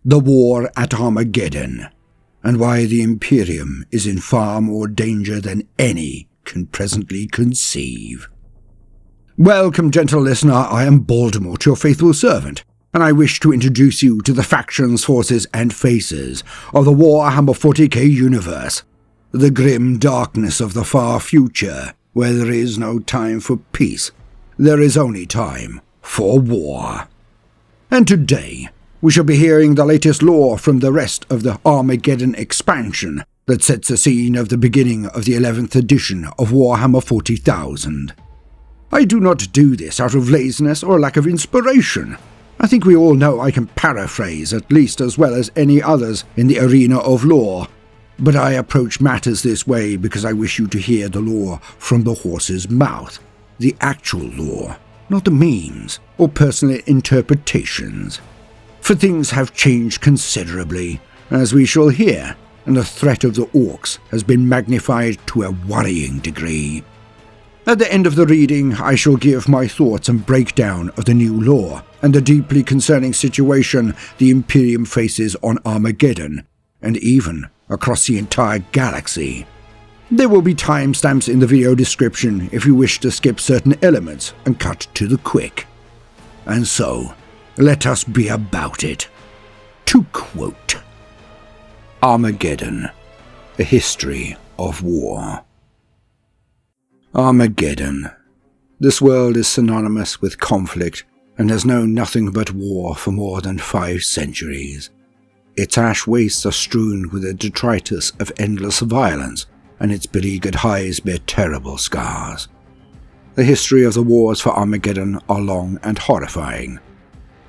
the war at Armageddon, and why the Imperium is in far more danger than any can presently conceive. Welcome, gentle listener, I am Baldermort, your faithful servant, and I wish to introduce you to the factions, forces, and faces of the Warhammer 40k universe, the grim darkness of the far future, where there is no time for peace, there is only time for war. And today, we shall be hearing the latest lore from the rest of the Armageddon expansion that sets the scene of the beginning of the 11th edition of Warhammer 40,000. I do not do this out of laziness or lack of inspiration. I think we all know I can paraphrase at least as well as any others in the arena of lore, but I approach matters this way because I wish you to hear the lore from the horse's mouth, the actual lore, not the memes or personal interpretations. For things have changed considerably, as we shall hear, and the threat of the orcs has been magnified to a worrying degree. At the end of the reading, I shall give my thoughts and breakdown of the new lore and the deeply concerning situation the Imperium faces on Armageddon, and even across the entire galaxy. There will be timestamps in the video description if you wish to skip certain elements and cut to the quick. And so, let us be about it. To quote, Armageddon, a history of war. Armageddon. This world is synonymous with conflict and has known nothing but war for more than 5 centuries. Its ash wastes are strewn with the detritus of endless violence, and its beleaguered highs bear terrible scars. The history of the wars for Armageddon are long and horrifying.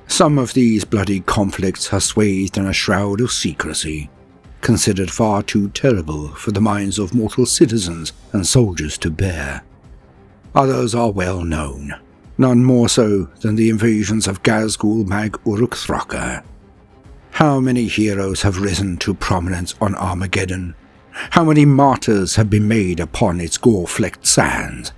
Some of these bloody conflicts are swathed in a shroud of secrecy, considered far too terrible for the minds of mortal citizens and soldiers to bear. Others are well known, none more so than the invasions of Ghazgkhull mag Uruk-Thraka. How many heroes have risen to prominence on Armageddon? How many martyrs have been made upon its gore-flecked sands?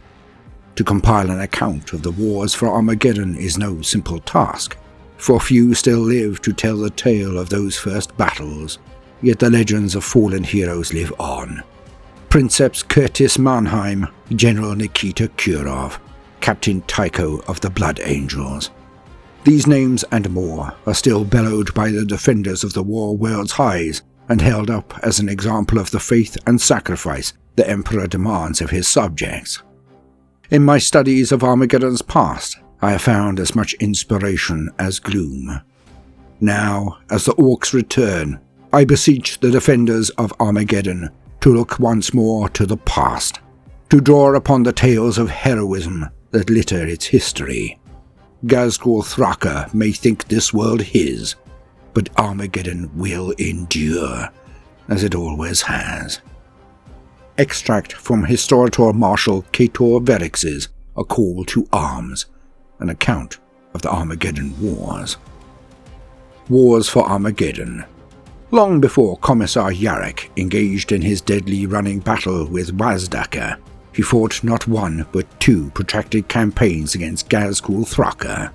To compile an account of the wars for Armageddon is no simple task, for few still live to tell the tale of those first battles, yet the legends of fallen heroes live on. Princeps Curtis Mannheim, General Nikita Kurov, Captain Tycho of the Blood Angels. These names and more are still bellowed by the defenders of the war world's highs and held up as an example of the faith and sacrifice the Emperor demands of his subjects. In my studies of Armageddon's past, I have found as much inspiration as gloom. Now, as the orcs return, I beseech the defenders of Armageddon to look once more to the past, to draw upon the tales of heroism that litter its history. Ghazgkhull may think this world his, but Armageddon will endure, as it always has. Extract from Historiator Marshal Cator Verix's A Call to Arms, an account of the Armageddon Wars. Wars for Armageddon. Long before Commissar Yarrick engaged in his deadly running battle with Wazzdakka, he fought not one but 2 protracted campaigns against Ghazkhull.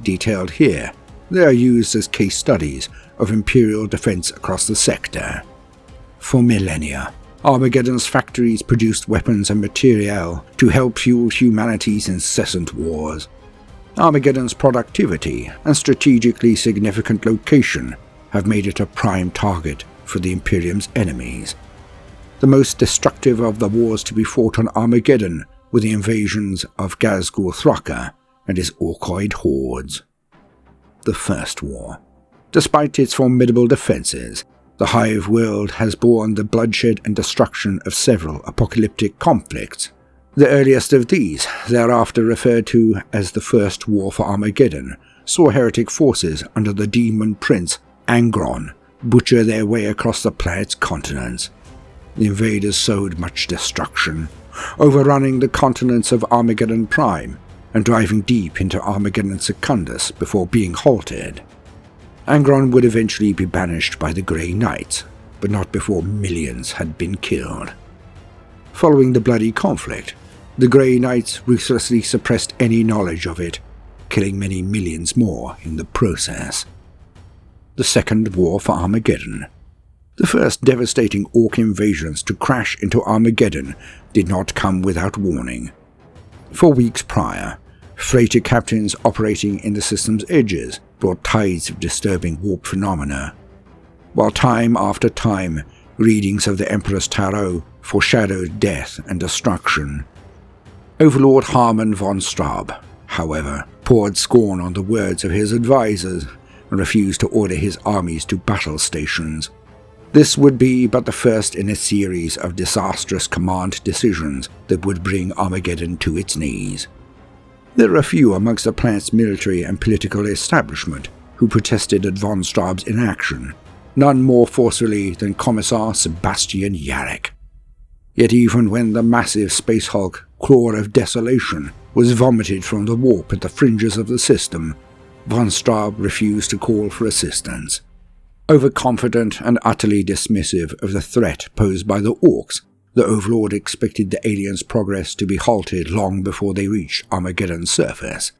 Detailed here, they are used as case studies of Imperial defense across the sector. For millennia, Armageddon's factories produced weapons and materiel to help fuel humanity's incessant wars. Armageddon's productivity and strategically significant location have made it a prime target for the Imperium's enemies. The most destructive of the wars to be fought on Armageddon were the invasions of Ghazgkhull and his orcoid hordes. The First War. Despite its formidable defences, the Hive world has borne the bloodshed and destruction of several apocalyptic conflicts. The earliest of these, thereafter referred to as the First War for Armageddon, saw heretic forces under the demon prince Angron butcher their way across the planet's continents. The invaders sowed much destruction, overrunning the continents of Armageddon Prime and driving deep into Armageddon Secundus before being halted. Angron would eventually be banished by the Grey Knights, but not before millions had been killed. Following the bloody conflict, the Grey Knights ruthlessly suppressed any knowledge of it, killing many millions more in the process. the Second War for Armageddon. The first devastating Ork invasions to crash into Armageddon did not come without warning. For weeks prior, freighter captains operating in the system's edges brought tides of disturbing warp phenomena, while time after time, readings of the Emperor's Tarot foreshadowed death and destruction. Overlord Harman von Straub, however, poured scorn on the words of his advisors and refused to order his armies to battle stations. This would be but the first in a series of disastrous command decisions that would bring Armageddon to its knees. There are few amongst the planet's military and political establishment who protested at von Straub's inaction, none more forcefully than Commissar Sebastian Yarrick. Yet even when the massive space hulk Claw of Desolation was vomited from the warp at the fringes of the system, von Straub refused to call for assistance. Overconfident and utterly dismissive of the threat posed by the Orks, the Overlord expected the aliens' progress to be halted long before they reached Armageddon's surface.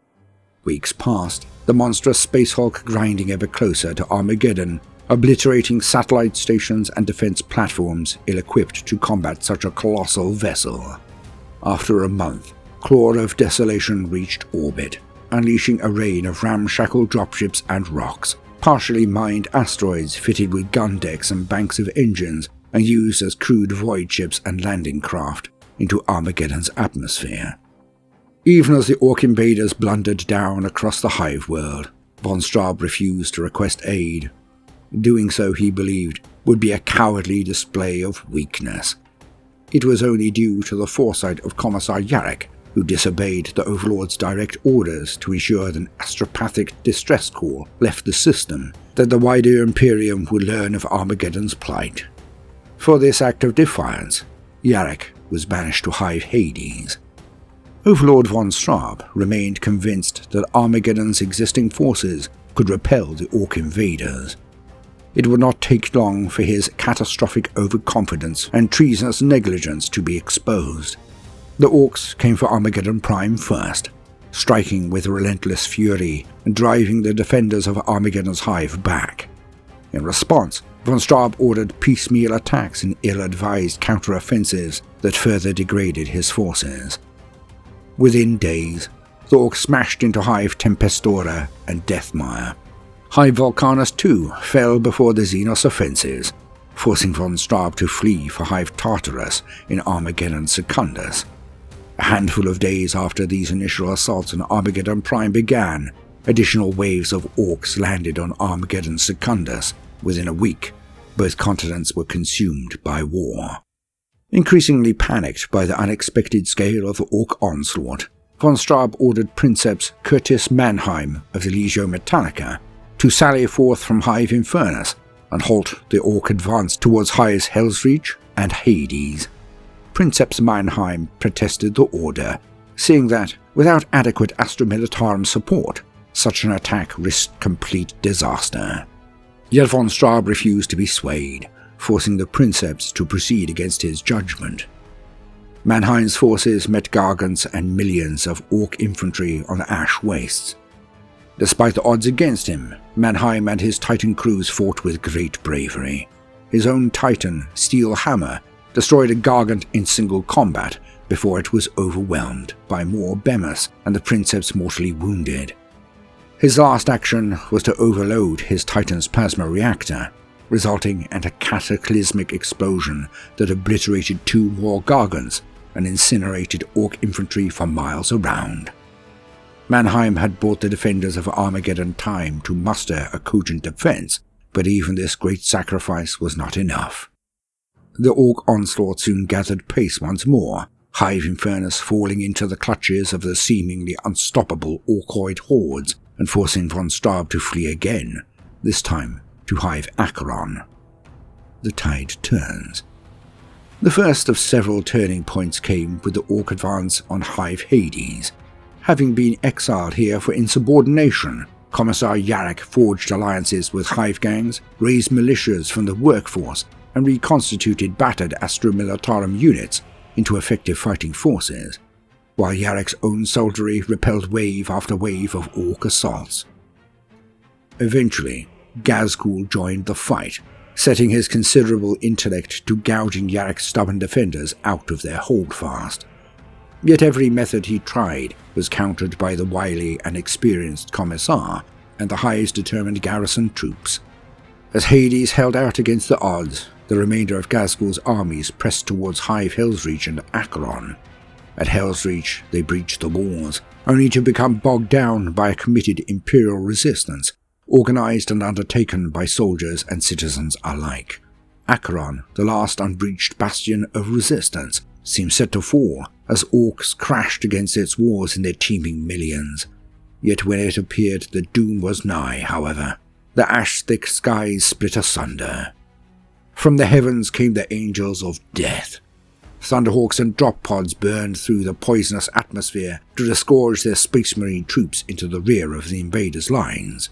Weeks passed, the monstrous space hulk grinding ever closer to Armageddon, obliterating satellite stations and defense platforms ill-equipped to combat such a colossal vessel. After a month, Claw of Desolation reached orbit, unleashing a rain of ramshackle dropships and rocks, partially mined asteroids fitted with gun decks and banks of engines and used as crewed void ships and landing craft into Armageddon's atmosphere. Even as the Ork invaders blundered down across the hive world, von Straub refused to request aid. Doing so, he believed, would be a cowardly display of weakness. It was only due to the foresight of Commissar Yarrick, who disobeyed the Overlord's direct orders to ensure that an astropathic distress call left the system, that the wider Imperium would learn of Armageddon's plight. For this act of defiance, Yarrick was banished to Hive Hades. Overlord von Straub remained convinced that Armageddon's existing forces could repel the Ork invaders. It would not take long for his catastrophic overconfidence and treasonous negligence to be exposed. The Orks came for Armageddon Prime first, striking with relentless fury and driving the defenders of Armageddon's hive back. In response, von Straub ordered piecemeal attacks and ill-advised counter-offensives that further degraded his forces. Within days, the Orks smashed into Hive Tempestora and Deathmire. Hive Volcanus too fell before the Xenos offensives, forcing von Straub to flee for Hive Tartarus in Armageddon Secundus. A handful of days after these initial assaults on Armageddon Prime began, additional waves of Orks landed on Armageddon Secundus. Within a week, both continents were consumed by war. Increasingly panicked by the unexpected scale of the Ork onslaught, von Straub ordered Princeps Curtis Mannheim of the Legio Metallica to sally forth from Hive Infernus and halt the Ork advance towards Hive's Hell's Reach and Hades. Princeps Mannheim protested the order, seeing that, without adequate Astra Militarum support, such an attack risked complete disaster. Yet von Straub refused to be swayed, forcing the Princeps to proceed against his judgment. Mannheim's forces met Gargants and millions of Ork infantry on the Ash Wastes. Despite the odds against him, Mannheim and his Titan crews fought with great bravery. His own Titan, Steel Hammer, destroyed a Gargant in single combat before it was overwhelmed by more Bemis and the Princeps mortally wounded. His last action was to overload his Titan's plasma reactor, resulting in a cataclysmic explosion that obliterated 2 more Gargants and incinerated Ork infantry for miles around. Mannheim had bought the defenders of Armageddon time to muster a cogent defense, but even this great sacrifice was not enough. The Ork onslaught soon gathered pace once more, Hive Infernus falling into the clutches of the seemingly unstoppable Orkoid hordes and forcing von Straub to flee again, this time to Hive Acheron. The tide turns. The first of several turning points came with the Ork advance on Hive Hades. Having been exiled here for insubordination, Commissar Yarrick forged alliances with Hive gangs, raised militias from the workforce, and reconstituted battered Astra Militarum units into effective fighting forces, while Yarrick's own soldiery repelled wave after wave of Ork assaults. Eventually, Ghazgkhull joined the fight, setting his considerable intellect to gouging Yarek's stubborn defenders out of their holdfast. Yet every method he tried was countered by the wily and experienced Commissar and the highest determined garrison troops. As Hades held out against the odds, the remainder of Ghazgkhull's armies pressed towards Hive Hellsreach and Acheron. At Hellsreach, they breached the walls, only to become bogged down by a committed Imperial resistance, organized and undertaken by soldiers and citizens alike. Acheron, the last unbreached bastion of resistance, seemed set to fall as orcs crashed against its walls in their teeming millions. Yet when it appeared that doom was nigh, however, the ash-thick skies split asunder. From the heavens came the angels of death. Thunderhawks and drop pods burned through the poisonous atmosphere to disgorge their Space Marine troops into the rear of the invaders' lines.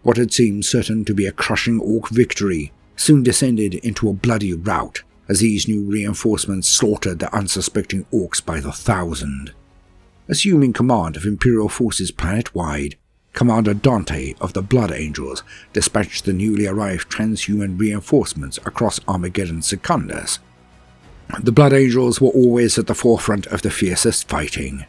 What had seemed certain to be a crushing orc victory soon descended into a bloody rout as these new reinforcements slaughtered the unsuspecting orcs by the thousand. Assuming command of Imperial forces planet-wide, Commander Dante of the Blood Angels dispatched the newly arrived transhuman reinforcements across Armageddon Secundus. The Blood Angels were always at the forefront of the fiercest fighting.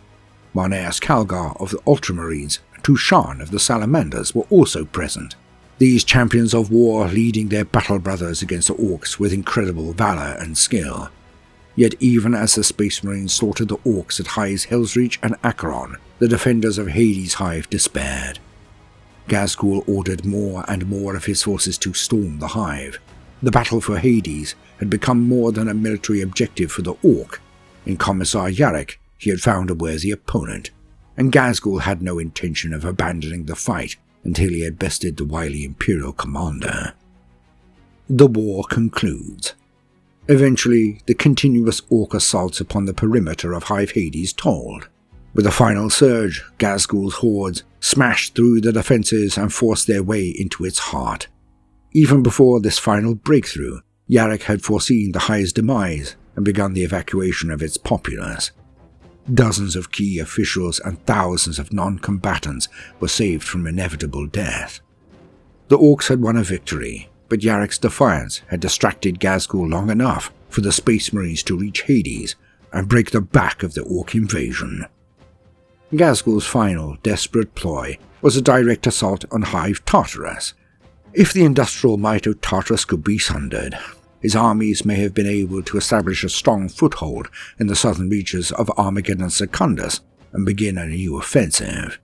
Marneus Calgar of the Ultramarines and Tushan of the Salamanders were also present, these champions of war leading their battle brothers against the orcs with incredible valor and skill. Yet even as the Space Marines slaughtered the orcs at Hive Hellsreach and Acheron, the defenders of Hades' Hive despaired. Ghazgkhull ordered more and more of his forces to storm the Hive. The battle for Hades had become more than a military objective for the Orc. In Commissar Yarek, he had found a worthy opponent, and Ghazgkhull had no intention of abandoning the fight until he had bested the wily Imperial commander. The war concludes. Eventually, the continuous Orc assaults upon the perimeter of Hive Hades told. With a final surge, Ghazgkhull's hordes smashed through the defenses and forced their way into its heart. Even before this final breakthrough, Yarek had foreseen the Hive's demise and begun the evacuation of its populace. Dozens of key officials and thousands of non-combatants were saved from inevitable death. The Orcs had won a victory, but Yarek's defiance had distracted Ghazgkhull long enough for the Space Marines to reach Hades and break the back of the Orc invasion. Ghazgkhull's final, desperate ploy was a direct assault on Hive Tartarus. If the industrial might of Tartarus could be sundered, his armies may have been able to establish a strong foothold in the southern reaches of Armageddon Secundus and begin a new offensive.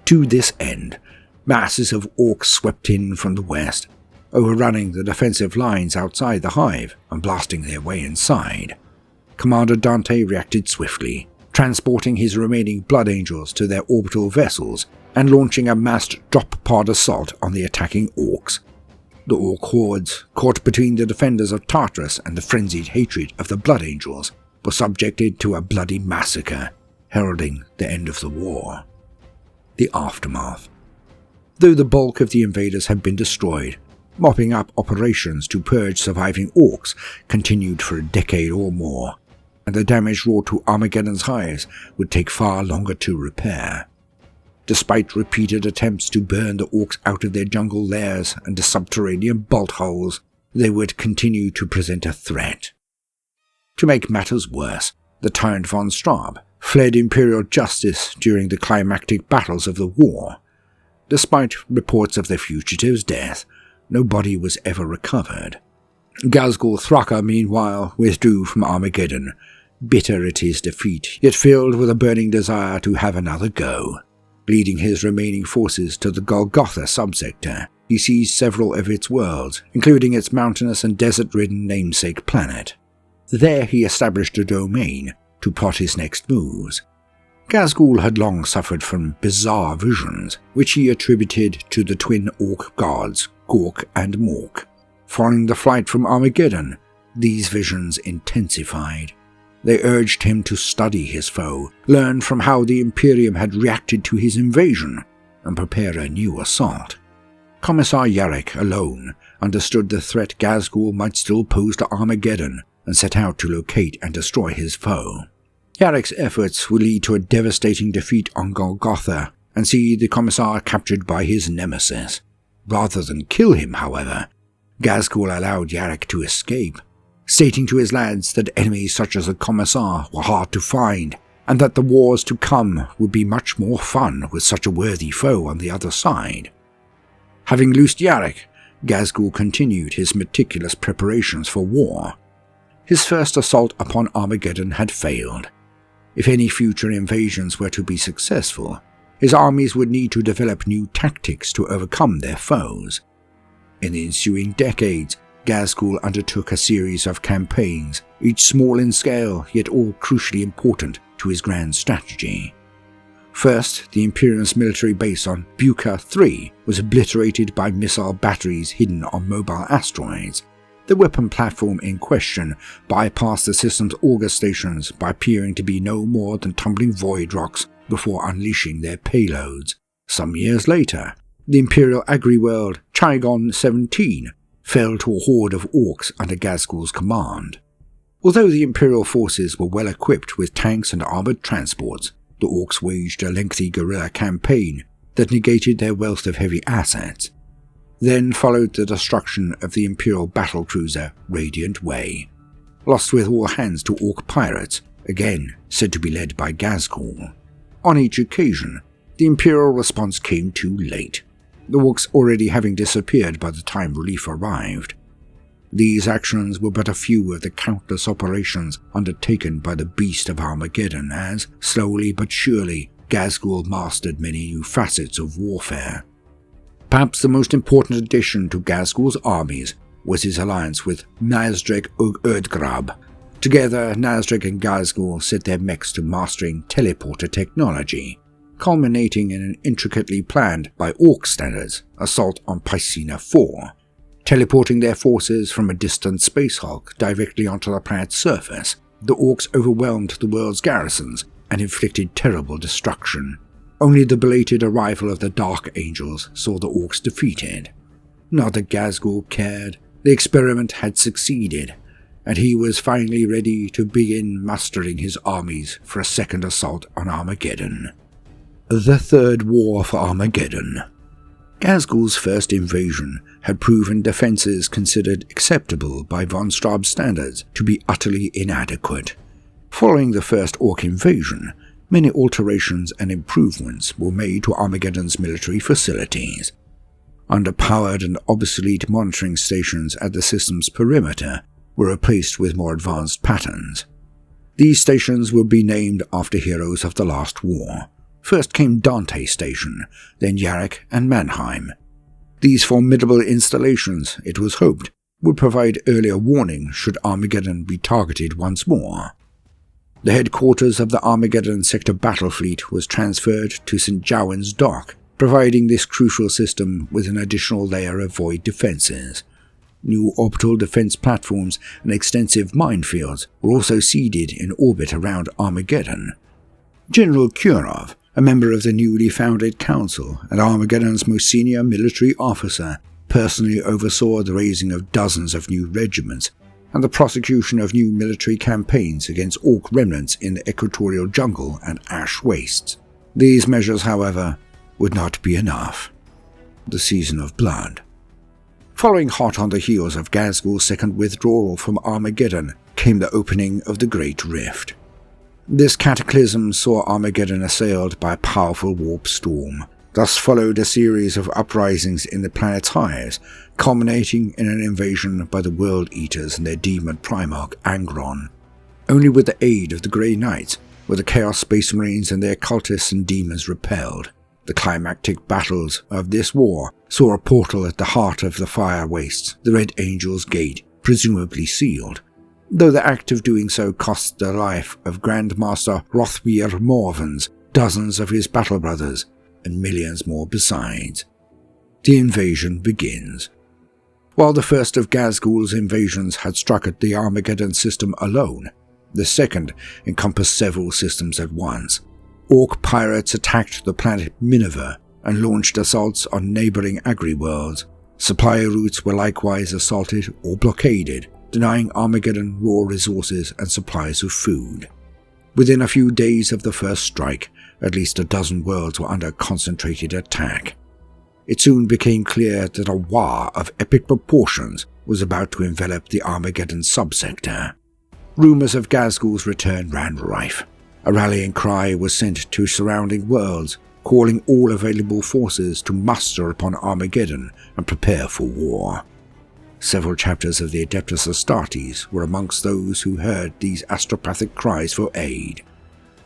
To this end, masses of orcs swept in from the west, overrunning the defensive lines outside the Hive and blasting their way inside. Commander Dante reacted swiftly, transporting his remaining Blood Angels to their orbital vessels and launching a massed drop-pod assault on the attacking orcs. The orc hordes, caught between the defenders of Tartarus and the frenzied hatred of the Blood Angels, were subjected to a bloody massacre, heralding the end of the war. The aftermath. Though the bulk of the invaders had been destroyed, mopping up operations to purge surviving orcs continued for a decade or more, and the damage wrought to Armageddon's hives would take far longer to repair. Despite repeated attempts to burn the orcs out of their jungle lairs and the subterranean bolt holes, they would continue to present a threat. To make matters worse, the tyrant von Straub fled Imperial justice during the climactic battles of the war. Despite reports of the fugitive's death, no body was ever recovered. Ghazgkhull Thraka, meanwhile, withdrew from Armageddon, bitter at his defeat, yet filled with a burning desire to have another go. Leading his remaining forces to the Golgotha subsector, he seized several of its worlds, including its mountainous and desert-ridden namesake planet. There he established a domain to plot his next moves. Ghazgkhull had long suffered from bizarre visions, which he attributed to the twin orc gods, Gork and Mork. Following the flight from Armageddon, these visions intensified. They urged him to study his foe, learn from how the Imperium had reacted to his invasion, and prepare a new assault. Commissar Yarek alone understood the threat Ghazgkhull might still pose to Armageddon and set out to locate and destroy his foe. Yarek's efforts would lead to a devastating defeat on Golgotha and see the Commissar captured by his nemesis. Rather than kill him, however, Ghazkhull allowed Yarrick to escape, stating to his lads that enemies such as the Commissar were hard to find, and that the wars to come would be much more fun with such a worthy foe on the other side. Having loosed Yarrick, Ghazkhull continued his meticulous preparations for war. His first assault upon Armageddon had failed. If any future invasions were to be successful, his armies would need to develop new tactics to overcome their foes. In the ensuing decades, Ghazkhull undertook a series of campaigns, each small in scale yet all crucially important to his grand strategy. First, the Imperium's military base on Buka 3 was obliterated by missile batteries hidden on mobile asteroids. The weapon platform in question bypassed the system's auger stations by appearing to be no more than tumbling void rocks before unleashing their payloads. Some years later, the Imperial agri-world Chigon 17 fell to a horde of orcs under Ghazkhull's command. Although the Imperial forces were well equipped with tanks and armoured transports, the orcs waged a lengthy guerrilla campaign that negated their wealth of heavy assets. Then followed the destruction of the Imperial battlecruiser Radiant Way, lost with all hands to orc pirates, again said to be led by Ghazkhull. On each occasion, the Imperial response came too late, the orcs already having disappeared by the time relief arrived. These actions were but a few of the countless operations undertaken by the Beast of Armageddon as, slowly but surely, Ghazkhull mastered many new facets of warfare. Perhaps the most important addition to Ghazkhull's armies was his alliance with Nazdreg Urdgrab. Together, Nazdreg and Ghazkhull set their mechs to mastering teleporter technology, culminating in an intricately planned, by Orc standards, assault on Piscina 4, teleporting their forces from a distant space hulk directly onto the planet's surface. The Orcs overwhelmed the world's garrisons and inflicted terrible destruction. Only the belated arrival of the Dark Angels saw the Orcs defeated. Not that Ghazkhull cared. The experiment had succeeded, and he was finally ready to begin mustering his armies for a second assault on Armageddon. The Third War for Armageddon. Ghazkhull's first invasion had proven defences considered acceptable by von Straub's standards to be utterly inadequate. Following the first Orc invasion, many alterations and improvements were made to Armageddon's military facilities. Underpowered and obsolete monitoring stations at the system's perimeter were replaced with more advanced patterns. These stations would be named after heroes of the last war. First came Dante Station, then Yarrick and Mannheim. These formidable installations, it was hoped, would provide earlier warning should Armageddon be targeted once more. The headquarters of the Armageddon Sector Battle Fleet was transferred to St. Jowen's Dock, providing this crucial system with an additional layer of void defences. New orbital defence platforms and extensive minefields were also seeded in orbit around Armageddon. General Kurov, a member of the newly founded Council and Armageddon's most senior military officer, personally oversaw the raising of dozens of new regiments and the prosecution of new military campaigns against Orc remnants in the equatorial jungle and ash wastes. These measures, however, would not be enough. The Season of Blood. Following hot on the heels of Ghazkhull's second withdrawal from Armageddon came the opening of the Great Rift. This cataclysm saw Armageddon assailed by a powerful warp storm. Thus followed a series of uprisings in the planet's hives, culminating in an invasion by the World Eaters and their demon Primarch Angron. Only with the aid of the Grey Knights were the Chaos Space Marines and their cultists and demons repelled. The climactic battles of this war saw a portal at the heart of the fire wastes, the Red Angel's Gate, presumably sealed, though the act of doing so cost the life of Grandmaster Rothmir Morvans, dozens of his battle brothers, and millions more besides. The invasion begins. While the first of Ghazkhull's invasions had struck at the Armageddon system alone, the second encompassed several systems at once. Orc pirates attacked the planet Minerva and launched assaults on neighbouring agri-worlds. Supply routes were likewise assaulted or blockaded, denying Armageddon raw resources and supplies of food. Within a few days of the first strike, at least a dozen worlds were under concentrated attack. it soon became clear that a war of epic proportions was about to envelop the Armageddon subsector. Rumours of Ghazgkhull's return ran rife. A rallying cry was sent to surrounding worlds, calling all available forces to muster upon Armageddon and prepare for war. Several chapters of the Adeptus Astartes were amongst those who heard these astropathic cries for aid.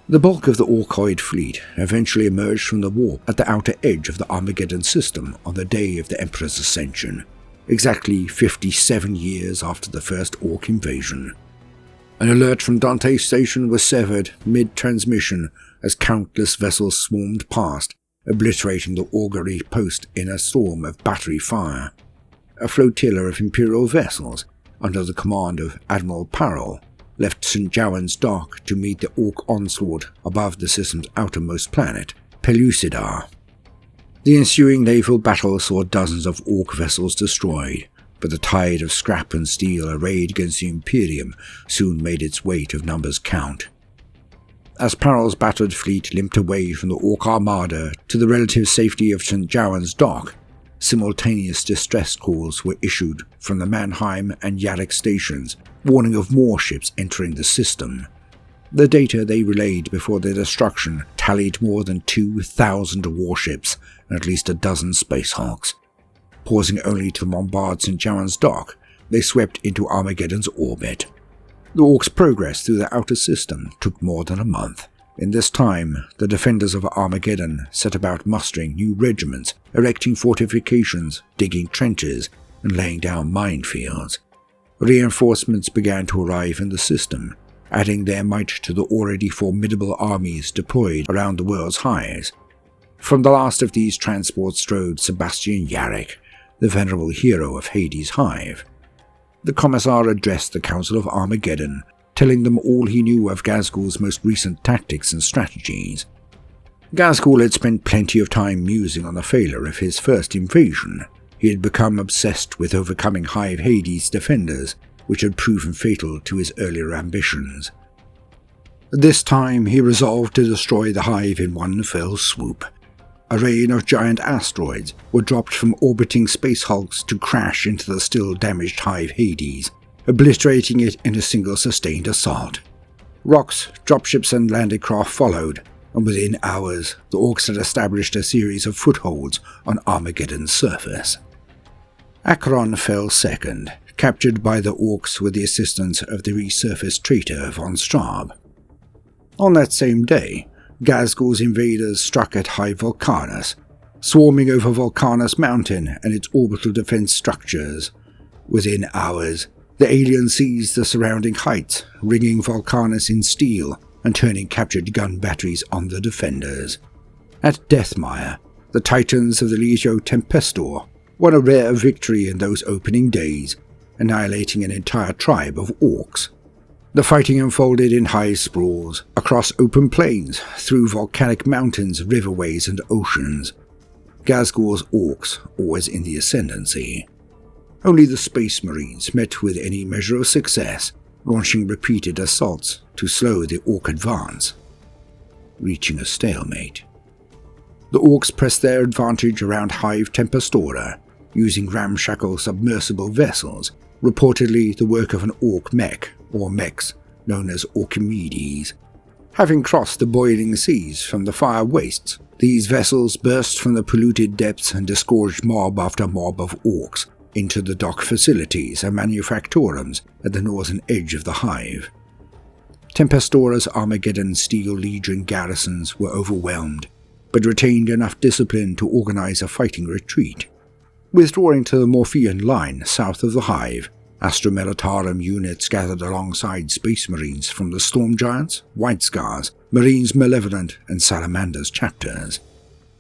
The bulk of the Orkoid fleet eventually emerged from the warp at the outer edge of the Armageddon system on the day of the Emperor's Ascension, exactly 57 years after the first Ork invasion. An alert from Dante's station was severed mid-transmission as countless vessels swarmed past, obliterating the augury post in a storm of battery fire. A flotilla of Imperial vessels, under the command of Admiral Parrell, left St. Jowan's Dock to meet the Ork onslaught above the system's outermost planet, Pellucidar. The ensuing naval battle saw dozens of Ork vessels destroyed, but the tide of scrap and steel arrayed against the Imperium soon made its weight of numbers count. As Parrell's battered fleet limped away from the Ork armada to the relative safety of St. Jowan's Dock, simultaneous distress calls were issued from the Mannheim and Yarrick stations, warning of more ships entering the system. The data they relayed before their destruction tallied more than 2,000 warships and at least a dozen Space Hulks. Pausing only to bombard St. Jowan's Dock, they swept into Armageddon's orbit. The Ork's progress through the outer system took more than a month. In this time, the defenders of Armageddon set about mustering new regiments, erecting fortifications, digging trenches, and laying down minefields. Reinforcements began to arrive in the system, adding their might to the already formidable armies deployed around the world's hives. From the last of these transports strode Sebastian Yarrick, the venerable hero of Hades' hive. The Commissar addressed the Council of Armageddon, telling them all he knew of Ghazgkhull's most recent tactics and strategies. Ghazgkhull had spent plenty of time musing on the failure of his first invasion. He had become obsessed with overcoming Hive Hades' defenders, which had proven fatal to his earlier ambitions. This time he resolved to destroy the Hive in one fell swoop. A rain of giant asteroids were dropped from orbiting space hulks to crash into the still damaged Hive Hades, obliterating it in a single sustained assault. Rocks, dropships and landing craft followed, and within hours the Orks had established a series of footholds on Armageddon's surface. Acheron fell second, captured by the Orks with the assistance of the resurfaced traitor von Straub. On that same day, Ghazgkhull's invaders struck at Hive Volcanus, swarming over Volcanus Mountain and its orbital defense structures. Within hours, the aliens seized the surrounding heights, ringing Volcanus in steel and turning captured gun batteries on the defenders. At Deathmire, the Titans of the Legio Tempestor won a rare victory in those opening days, annihilating an entire tribe of Orks. The fighting unfolded in high sprawls, across open plains, through volcanic mountains, riverways and oceans. Ghazgkhull's Orks always in the ascendancy. Only the Space Marines met with any measure of success, launching repeated assaults to slow the Ork advance, reaching a stalemate. The Orks pressed their advantage around Hive Tempestora, using ramshackle submersible vessels, reportedly the work of an Ork mech, or mechs, known as Orchimedes. Having crossed the boiling seas from the fire wastes, these vessels burst from the polluted depths and disgorged mob after mob of Orks into the dock facilities and manufactorums at the northern edge of the Hive. Tempestora's Armageddon Steel Legion garrisons were overwhelmed, but retained enough discipline to organize a fighting retreat. Withdrawing to the Morphean line south of the Hive, Astra Militarum units gathered alongside Space Marines from the Storm Giants, White Scars, Marines Malevolent and Salamander's chapters.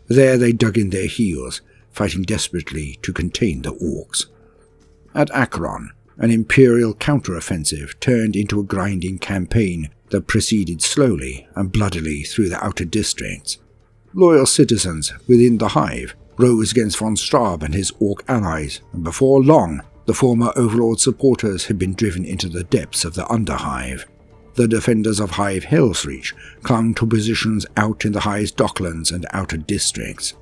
There they dug in their heels, fighting desperately to contain the Orks. At Acheron, an Imperial counteroffensive turned into a grinding campaign that proceeded slowly and bloodily through the outer districts. Loyal citizens within the Hive rose against von Straub and his Ork allies, and before long, the former Overlord supporters had been driven into the depths of the Underhive. The defenders of Hive Hellsreach clung to positions out in the Hive's docklands and outer districts.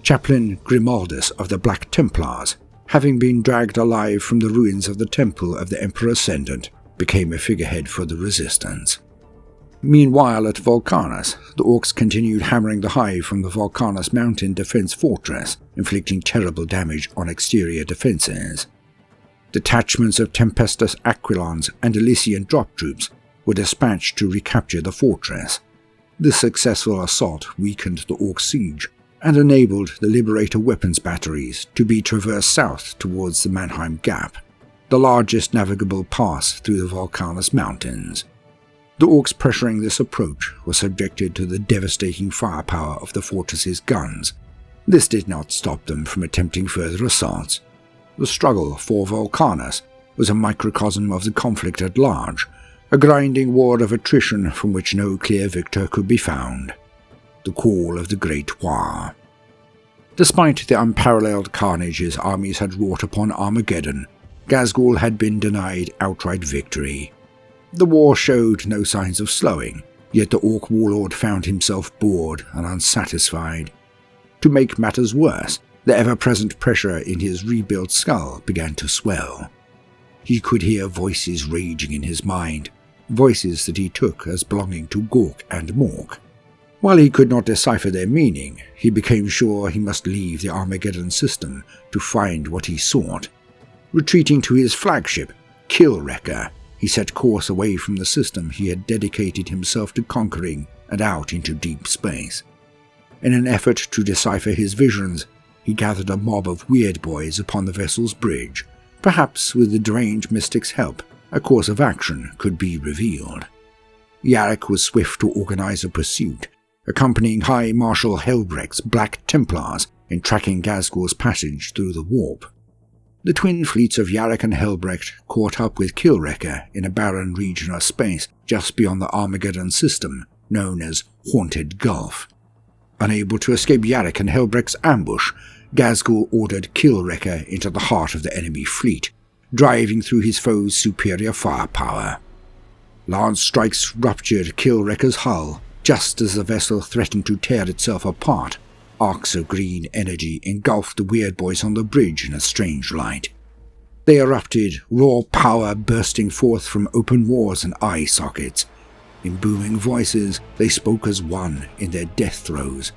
Chaplain Grimaldus of the Black Templars, having been dragged alive from the ruins of the Temple of the Emperor Ascendant, became a figurehead for the resistance. Meanwhile, at Vulcanus, the Orks continued hammering the hive from the Vulcanus mountain defense fortress, inflicting terrible damage on exterior defenses. Detachments of Tempestus Aquilons and Elysian drop troops were dispatched to recapture the fortress. This successful assault weakened the Ork siege and enabled the Liberator weapons batteries to be traversed south towards the Mannheim Gap, the largest navigable pass through the Vulcanus mountains. The Orks pressuring this approach were subjected to the devastating firepower of the fortress's guns. This did not stop them from attempting further assaults. The struggle for Vulcanus was a microcosm of the conflict at large, a grinding war of attrition from which no clear victor could be found. The call of the Great War. Despite the unparalleled carnage his armies had wrought upon Armageddon, Ghazgkhull had been denied outright victory. The war showed no signs of slowing, yet the Ork warlord found himself bored and unsatisfied. To make matters worse, the ever-present pressure in his rebuilt skull began to swell. He could hear voices raging in his mind, voices that he took as belonging to Gork and Mork. While he could not decipher their meaning, he became sure he must leave the Armageddon system to find what he sought. Retreating to his flagship, Killwrecker, he set course away from the system he had dedicated himself to conquering and out into deep space. In an effort to decipher his visions, he gathered a mob of weird boys upon the vessel's bridge. Perhaps with the deranged mystic's help, a course of action could be revealed. Yarrick was swift to organize a pursuit, accompanying High Marshal Helbrecht's Black Templars in tracking Ghazgkhull's passage through the warp. The twin fleets of Yarrick and Helbrecht caught up with Killwrecker in a barren region of space just beyond the Armageddon system, known as Haunted Gulf. Unable to escape Yarrick and Helbrecht's ambush, Ghazgkhull ordered Killwrecker into the heart of the enemy fleet, driving through his foe's superior firepower. Lance strikes ruptured Killwrecker's hull just as the vessel threatened to tear itself apart. Arcs of green energy engulfed the weird boys on the bridge in a strange light. They erupted, raw power bursting forth from open wars and eye sockets. In booming voices, they spoke as one in their death throes.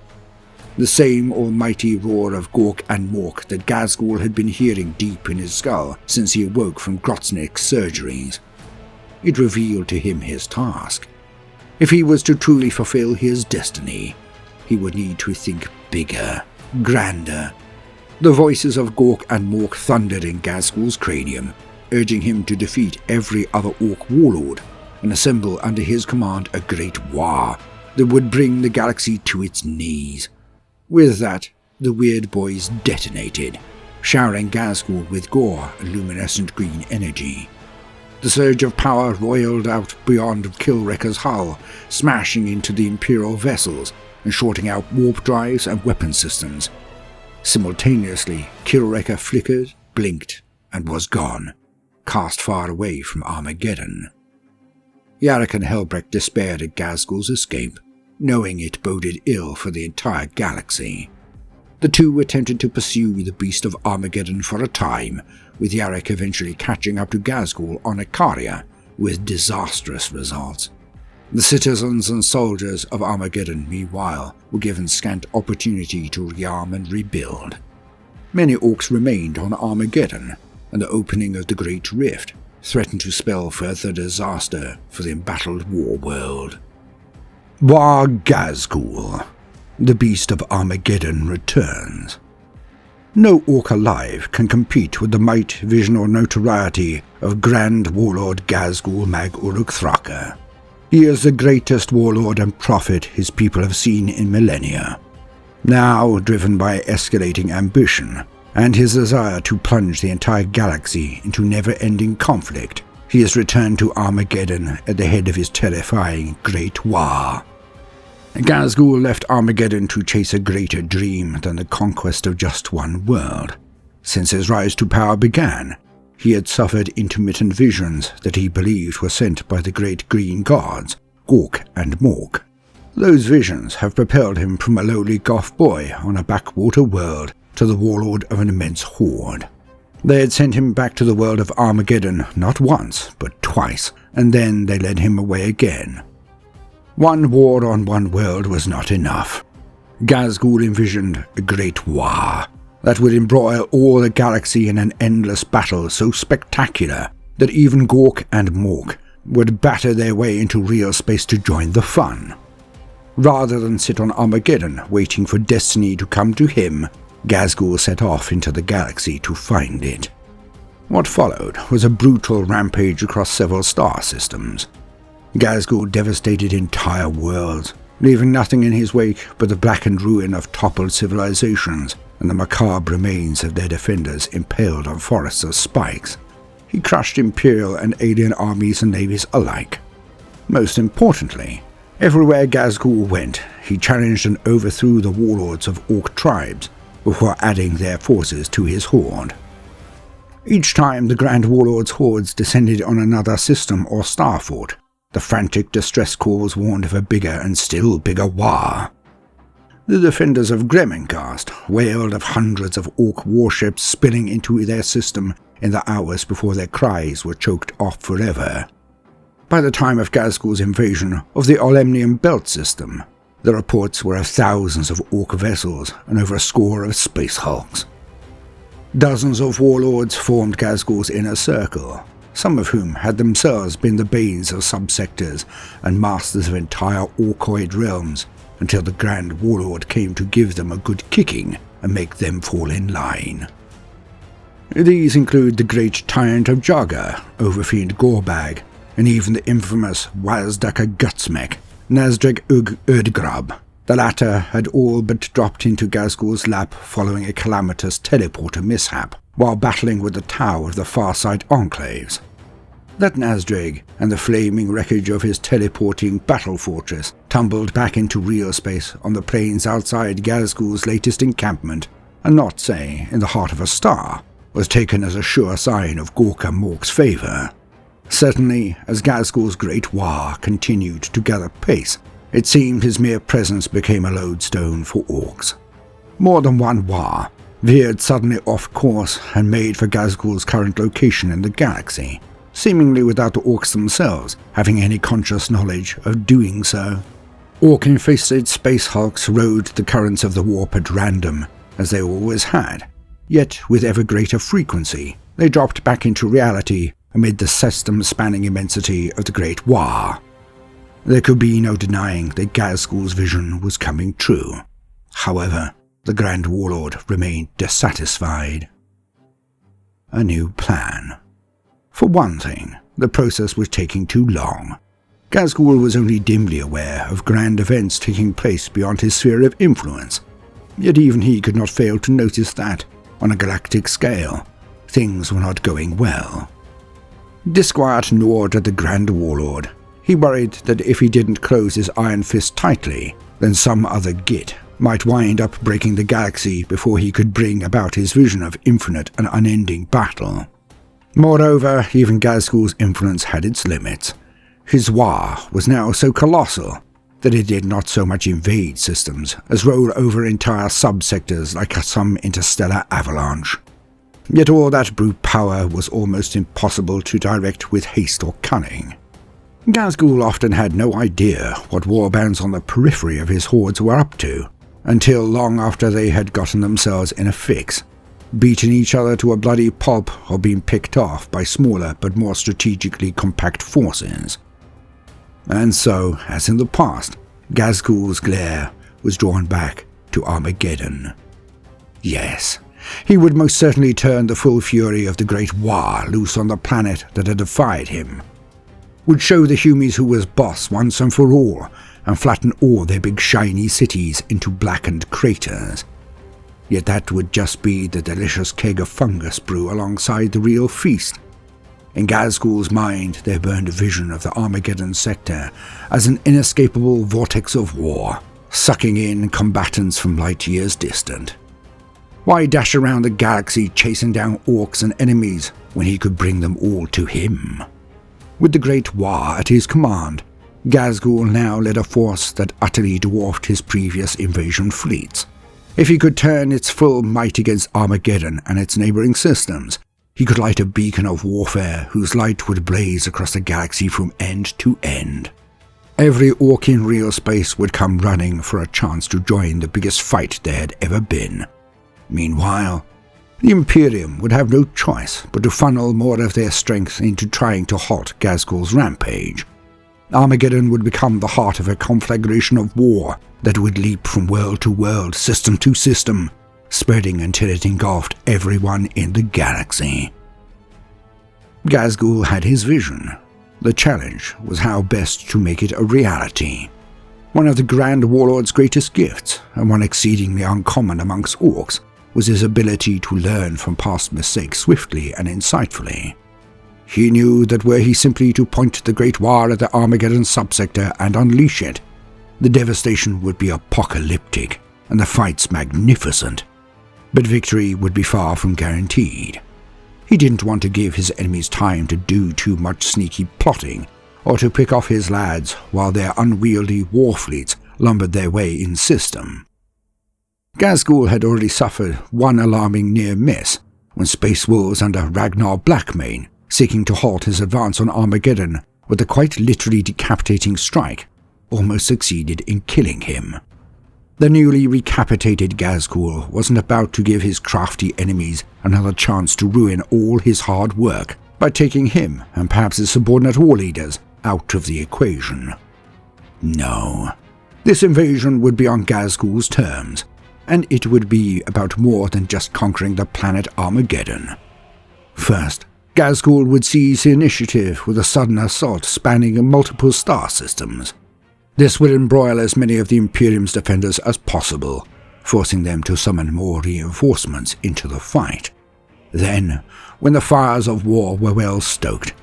The same almighty roar of Gork and Mork that Ghazgkhull had been hearing deep in his skull since he awoke from Grotznik's surgeries. It revealed to him his task. If he was to truly fulfill his destiny, he would need to think bigger, grander. The voices of Gork and Mork thundered in Ghazgkhull's cranium, urging him to defeat every other Ork warlord and assemble under his command a great war that would bring the galaxy to its knees. With that, the weird boys detonated, showering Ghazgkhull with gore and luminescent green energy. The surge of power roiled out beyond Killwrecker's hull, smashing into the Imperial vessels and shorting out warp drives and weapon systems. Simultaneously, Killwrecker flickered, blinked, and was gone, cast far away from Armageddon. Yarrick and Helbrecht despaired at Ghazgkhull's escape, knowing it boded ill for the entire galaxy. The two attempted to pursue the beast of Armageddon for a time, with Yarrick eventually catching up to Ghazgkhull on Icaria, with disastrous results. The citizens and soldiers of Armageddon, meanwhile, were given scant opportunity to rearm and rebuild. Many Orks remained on Armageddon, and the opening of the Great Rift threatened to spell further disaster for the embattled war world. Ghazkhull, the beast of Armageddon, returns. No Ork alive can compete with the might, vision, or notoriety of Grand Warlord Ghazkhull Mag Uruk Thraka. He is the greatest warlord and prophet his people have seen in millennia. Now, driven by escalating ambition and his desire to plunge the entire galaxy into never-ending conflict, he has returned to Armageddon at the head of his terrifying Great War. Ghazkhull left Armageddon to chase a greater dream than the conquest of just one world. Since his rise to power began, he had suffered intermittent visions that he believed were sent by the great green gods, Gork and Mork. Those visions have propelled him from a lowly goth boy on a backwater world to the warlord of an immense horde. They had sent him back to the world of Armageddon not once, but twice, and then they led him away again. One war on one world was not enough. Ghazgkhull envisioned a great war that would embroil all the galaxy in an endless battle so spectacular that even Gork and Mork would batter their way into real space to join the fun. Rather than sit on Armageddon waiting for destiny to come to him, Ghazgkhull set off into the galaxy to find it. What followed was a brutal rampage across several star systems. Ghazgkhull devastated entire worlds, leaving nothing in his wake but the blackened ruin of toppled civilizations and the macabre remains of their defenders impaled on forests of spikes. He crushed Imperial and alien armies and navies alike. Most importantly, everywhere Ghazgkhull went, he challenged and overthrew the warlords of Ork tribes before adding their forces to his horde. Each time the Grand Warlord's hordes descended on another system or star fort, the frantic distress calls warned of a bigger and still bigger war. The defenders of Gremmencast wailed of hundreds of Ork warships spilling into their system in the hours before their cries were choked off forever. By the time of Ghazgkhull's invasion of the Olemnium Belt system, the reports were of thousands of Ork vessels and over a score of space hulks. Dozens of warlords formed Ghazgkhull's inner circle, some of whom had themselves been the banes of subsectors and masters of entire Orkoid realms, until the Grand Warlord came to give them a good kicking and make them fall in line. These include the great Tyrant of Jogga, Overfiend Gorbag, and even the infamous Wazzdakka Gutsmek, Nazdreg Ug Erdgrab. The latter had all but dropped into Ghazgkhull's lap following a calamitous teleporter mishap, while battling with the Tau of the Farside Enclaves. That Nazdreg and the flaming wreckage of his teleporting battle fortress tumbled back into real space on the plains outside Ghazgkhull's latest encampment, and not, say, in the heart of a star, was taken as a sure sign of Gork and Mork's favour. Certainly, as Ghazgkhull's great war continued to gather pace, it seemed his mere presence became a lodestone for Orks. More than one war veered suddenly off course and made for Ghazgkhull's current location in the galaxy, seemingly without the Orks themselves having any conscious knowledge of doing so. Ork-infested space hulks rode the currents of the warp at random, as they always had, yet with ever greater frequency they dropped back into reality amid the system-spanning immensity of the Great War. There could be no denying that Ghazgkhull's vision was coming true. However, the Grand Warlord remained dissatisfied. A new plan. For one thing, the process was taking too long. Ghazkhull was only dimly aware of grand events taking place beyond his sphere of influence, yet even he could not fail to notice that, on a galactic scale, things were not going well. Disquiet gnawed at the Grand Warlord. He worried that if he didn't close his iron fist tightly, then some other git might wind up breaking the galaxy before he could bring about his vision of infinite and unending battle. Moreover, even Ghazgkhull's influence had its limits. His war was now so colossal that it did not so much invade systems as roll over entire subsectors like some interstellar avalanche. Yet all that brute power was almost impossible to direct with haste or cunning. Ghazkhull often had no idea what warbands on the periphery of his hordes were up to, until long after they had gotten themselves in a fix, beaten each other to a bloody pulp or been picked off by smaller but more strategically compact forces. And so, as in the past, Ghazgkhull's glare was drawn back to Armageddon. Yes, he would most certainly turn the full fury of the Great War loose on the planet that had defied him, would show the Humies who was boss once and for all, and flatten all their big shiny cities into blackened craters. Yet that would just be the delicious keg of fungus brew alongside the real feast. In Ghazgkhull's mind there burned a vision of the Armageddon sector as an inescapable vortex of war, sucking in combatants from light years distant. Why dash around the galaxy chasing down orcs and enemies when he could bring them all to him? With the Great War at his command, Ghazgkhull now led a force that utterly dwarfed his previous invasion fleets. If he could turn its full might against Armageddon and its neighboring systems, he could light a beacon of warfare whose light would blaze across the galaxy from end to end. Every Ork in real space would come running for a chance to join the biggest fight there had ever been. Meanwhile, the Imperium would have no choice but to funnel more of their strength into trying to halt Ghazgkhull's rampage. Armageddon would become the heart of a conflagration of war that would leap from world to world, system to system, spreading until it engulfed everyone in the galaxy. Ghazgkhull had his vision. The challenge was how best to make it a reality. One of the Grand Warlord's greatest gifts, and one exceedingly uncommon amongst orcs, was his ability to learn from past mistakes swiftly and insightfully. He knew that were he simply to point the Great War at the Armageddon subsector and unleash it, the devastation would be apocalyptic and the fights magnificent. But victory would be far from guaranteed. He didn't want to give his enemies time to do too much sneaky plotting or to pick off his lads while their unwieldy war fleets lumbered their way in system. Ghazgkhull had already suffered one alarming near miss when Space Wolves under Ragnar Blackmane, seeking to halt his advance on Armageddon with a quite literally decapitating strike, almost succeeded in killing him. The newly recapitated Ghazgkhull wasn't about to give his crafty enemies another chance to ruin all his hard work by taking him and perhaps his subordinate war leaders out of the equation. No, this invasion would be on Ghazgkhull's terms, and it would be about more than just conquering the planet Armageddon. First, Ghazgkhull would seize the initiative with a sudden assault spanning multiple star systems. This would embroil as many of the Imperium's defenders as possible, forcing them to summon more reinforcements into the fight. Then, when the fires of war were well stoked,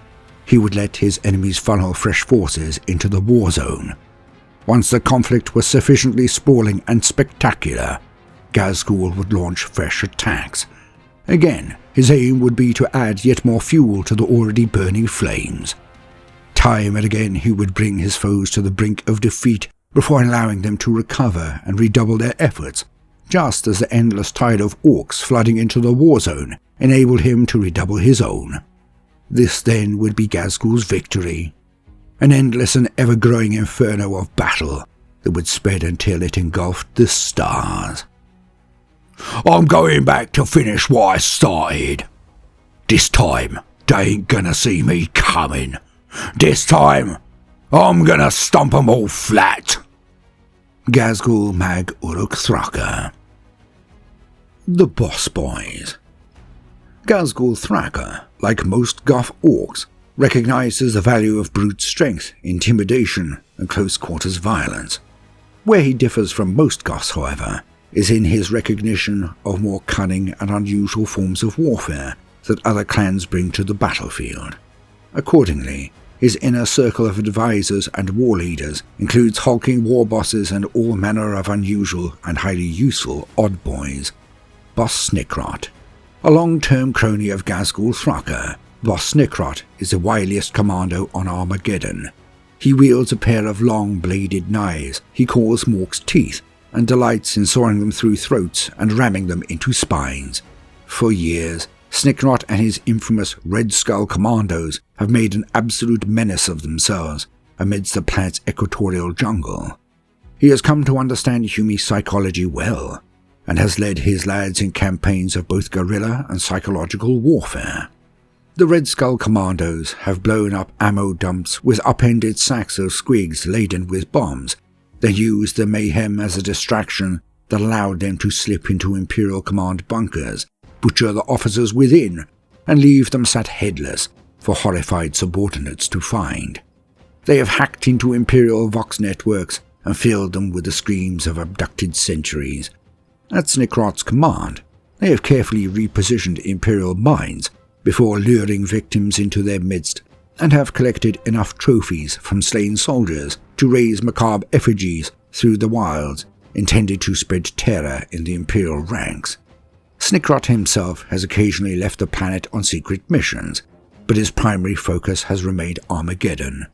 he would let his enemies funnel fresh forces into the war zone. Once the conflict was sufficiently sprawling and spectacular, Ghazgkhull would launch fresh attacks. Again, his aim would be to add yet more fuel to the already burning flames. Time and again he would bring his foes to the brink of defeat before allowing them to recover and redouble their efforts, just as the endless tide of orcs flooding into the war zone enabled him to redouble his own. This then would be Ghazgkhull's victory, an endless and ever-growing inferno of battle that would spread until it engulfed the stars. "I'm going back to finish what I started. This time, they ain't gonna see me coming. This time, I'm gonna stomp 'em all flat." Ghazkhull Mag Uruk Thraka. The Boss Boys. Ghazgkhull Thraka, like most Goth orcs, recognizes the value of brute strength, intimidation, and close-quarters violence. Where he differs from most Goths, however, is in his recognition of more cunning and unusual forms of warfare that other clans bring to the battlefield. Accordingly, his inner circle of advisors and war leaders includes hulking war bosses and all manner of unusual and highly useful odd boys. Boss Snikrot. A long-term crony of Ghazgkhull Thraka, Boss Snikrot is the wiliest commando on Armageddon. He wields a pair of long bladed knives he calls Mork's teeth, and delights in sawing them through throats and ramming them into spines. For years, Snikrot and his infamous Red Skull Commandos have made an absolute menace of themselves amidst the planet's equatorial jungle. He has come to understand human psychology well, and has led his lads in campaigns of both guerrilla and psychological warfare. The Red Skull Commandos have blown up ammo dumps with upended sacks of squigs laden with bombs. They used the mayhem as a distraction that allowed them to slip into Imperial Command bunkers, butcher the officers within, and leave them sat headless for horrified subordinates to find. They have hacked into Imperial Vox networks and filled them with the screams of abducted sentries. At Snikrot's command, they have carefully repositioned Imperial mines before luring victims into their midst, and have collected enough trophies from slain soldiers to raise macabre effigies through the wilds, intended to spread terror in the Imperial ranks. Snikrot himself has occasionally left the planet on secret missions, but his primary focus has remained Armageddon.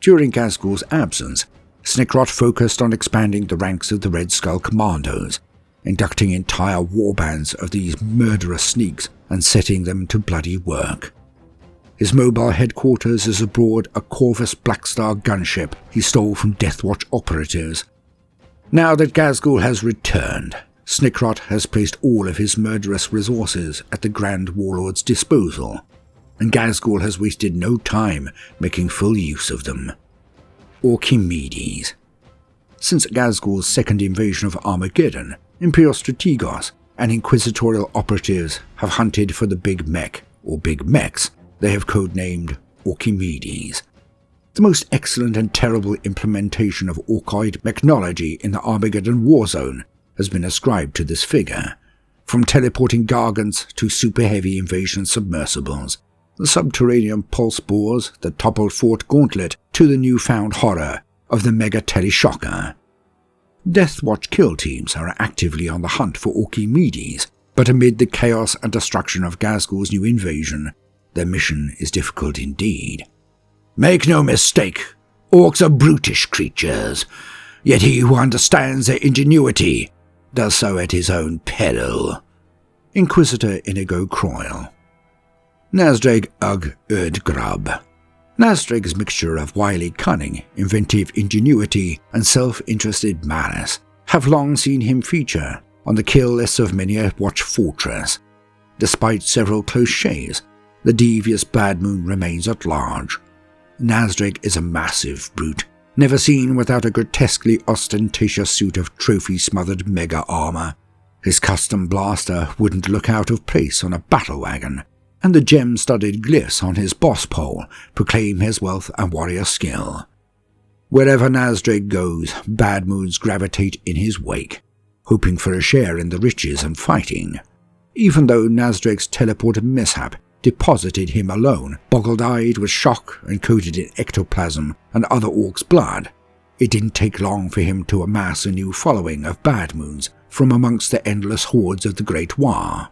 During Ghazgkhull's absence, Snickrot focused on expanding the ranks of the Red Skull Commandos, inducting entire warbands of these murderous sneaks and setting them to bloody work. His mobile headquarters is aboard a Corvus Blackstar gunship he stole from Deathwatch operatives. Now that Ghazgkhull has returned, Snickrot has placed all of his murderous resources at the Grand Warlord's disposal, and Ghazgkhull has wasted no time making full use of them. Archimedes. Since Ghazgkhull's second invasion of Armageddon, Imperial Strategos and Inquisitorial operatives have hunted for the Big Mech, or Big Mechs, they have codenamed Archimedes. The most excellent and terrible implementation of Orkoid mechnology in the Armageddon war zone has been ascribed to this figure. From teleporting gargants to super-heavy invasion submersibles, the subterranean pulse bores that toppled Fort Gauntlet to the newfound horror of the mega Tellyshokka. Deathwatch kill teams are actively on the hunt for Archimedes, but amid the chaos and destruction of Ghazgkhull's new invasion, their mission is difficult indeed. Make no mistake, orcs are brutish creatures, yet he who understands their ingenuity does so at his own peril. Inquisitor Inigo Croyle. Nazdrag Ug Erdgrub. Nazdrag's mixture of wily cunning, inventive ingenuity, and self-interested malice have long seen him feature on the kill lists of many a watch fortress. Despite several close shaves, the devious Bad Moon remains at large. Nazdrag is a massive brute, never seen without a grotesquely ostentatious suit of trophy-smothered mega armor. His custom blaster wouldn't look out of place on a battle wagon, and the gem-studded glyphs on his boss pole proclaim his wealth and warrior skill. Wherever Nazdrag goes, Bad Moons gravitate in his wake, hoping for a share in the riches and fighting. Even though Nazdrag's teleporter mishap deposited him alone, boggled-eyed with shock and coated in ectoplasm and other orcs' blood, it didn't take long for him to amass a new following of Bad Moons from amongst the endless hordes of the Great War.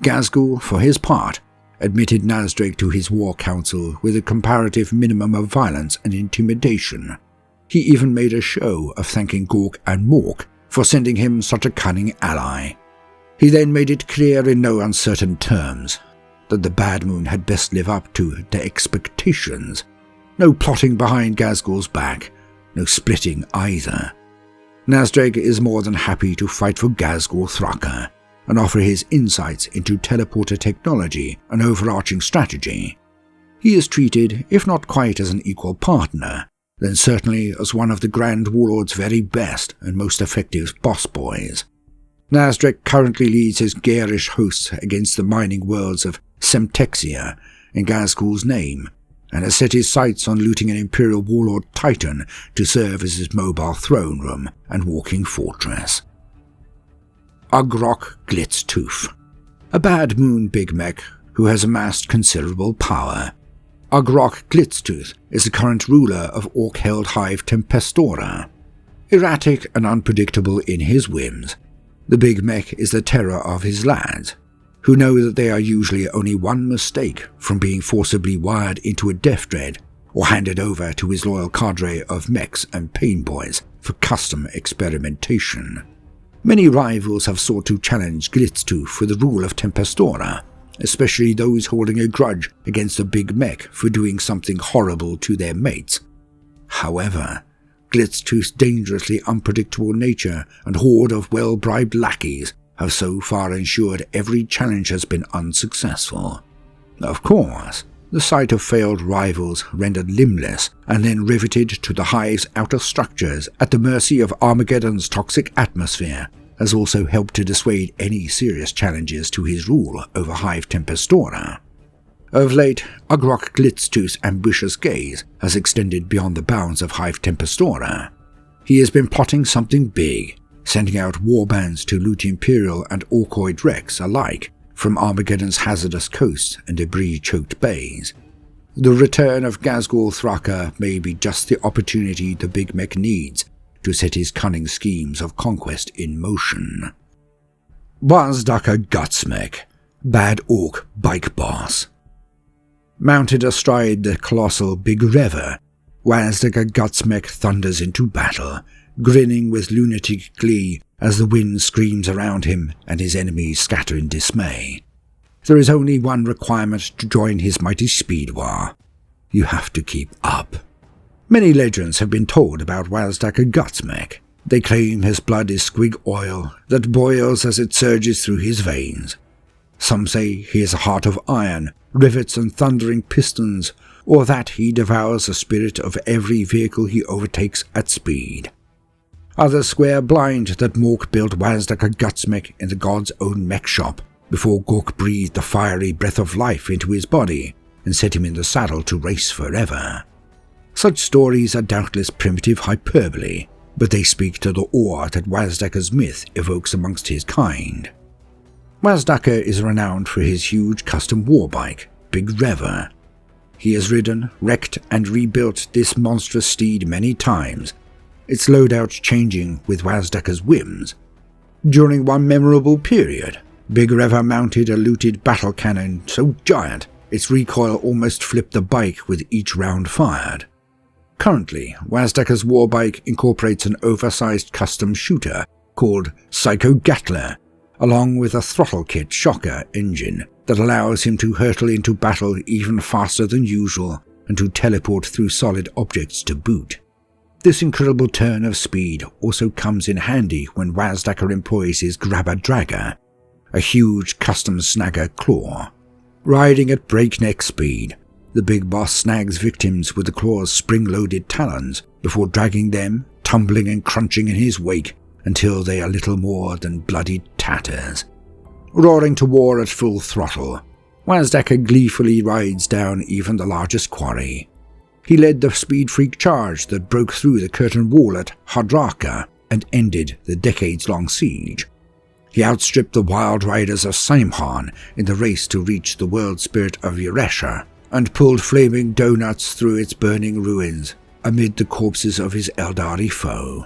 Ghazkhull, for his part, admitted Nazdrag to his war council with a comparative minimum of violence and intimidation. He even made a show of thanking Gork and Mork for sending him such a cunning ally. He then made it clear in no uncertain terms that the Bad Moon had best live up to their expectations. No plotting behind Ghazgkhull's back, no splitting either. Nazdrag is more than happy to fight for Ghazgkhull Thraka and offer his insights into teleporter technology and overarching strategy. He is treated, if not quite as an equal partner, then certainly as one of the Grand Warlord's very best and most effective boss boys. Nazdrag currently leads his garish hosts against the mining worlds of Semtexia in Ghazgkhull's name, and has set his sights on looting an Imperial Warlord Titan to serve as his mobile throne room and walking fortress. Ugrok Glitztooth. A Bad Moon Big Mech who has amassed considerable power. Ugrok Glitztooth is the current ruler of Orc-held Hive Tempestora. Erratic and unpredictable in his whims, the Big Mech is the terror of his lads, who know that they are usually only one mistake from being forcibly wired into a death dread or handed over to his loyal cadre of mechs and pain boys for custom experimentation. Many rivals have sought to challenge Glitztooth for the rule of Tempestora, especially those holding a grudge against the Big Mech for doing something horrible to their mates. However, Glitztooth's dangerously unpredictable nature and horde of well-bribed lackeys have so far ensured every challenge has been unsuccessful. Of course, the sight of failed rivals rendered limbless and then riveted to the Hive's outer structures at the mercy of Armageddon's toxic atmosphere has also helped to dissuade any serious challenges to his rule over Hive Tempestora. Of late, Ugrok Glitztooth's ambitious gaze has extended beyond the bounds of Hive Tempestora. He has been plotting something big, sending out warbands to loot Imperial and Orkoid wrecks alike from Armageddon's hazardous coasts and debris-choked bays. The return of Ghazgkhull Thraka may be just the opportunity the Big Mech needs to set his cunning schemes of conquest in motion. Wazzdakka Gutsmech, Bad Orc Bike Boss. Mounted astride the colossal Big Rever, Wazzdakka thunders into battle, grinning with lunatic glee as the wind screams around him and his enemies scatter in dismay. There is only one requirement to join his mighty speed war. You have to keep up. Many legends have been told about Wazzdakka. They claim his blood is squig oil that boils as it surges through his veins. Some say he is a heart of iron, rivets and thundering pistons, or that he devours the spirit of every vehicle he overtakes at speed. Others swear blind that Mork built Wazzdakka in the god's own mech shop, before Gork breathed the fiery breath of life into his body and set him in the saddle to race forever. Such stories are doubtless primitive hyperbole, but they speak to the awe that Wazzdakka's myth evokes amongst his kind. Wazzdakka is renowned for his huge custom warbike, Big Rever. He has ridden, wrecked and rebuilt this monstrous steed many times, its loadout changing with Wazzdakka's whims. During one memorable period, Big Rever mounted a looted battle cannon so giant its recoil almost flipped the bike with each round fired. Currently, Wazzdakka's warbike incorporates an oversized custom shooter called Psycho Gatler, along with a throttle kit shocker engine that allows him to hurtle into battle even faster than usual and to teleport through solid objects to boot. This incredible turn of speed also comes in handy when Wazzdakka employs his grabber-dragger, a huge custom snagger claw. Riding at breakneck speed, the big boss snags victims with the claw's spring-loaded talons before dragging them, tumbling and crunching in his wake until they are little more than bloody tatters. Roaring to war at full throttle, Wazzdakka gleefully rides down even the largest quarry. He led the speed freak charge that broke through the curtain wall at Wazzdakka and ended the decades-long siege. He outstripped the wild riders of Simhan in the race to reach the world spirit of Eresha, and pulled flaming donuts through its burning ruins amid the corpses of his Eldari foe.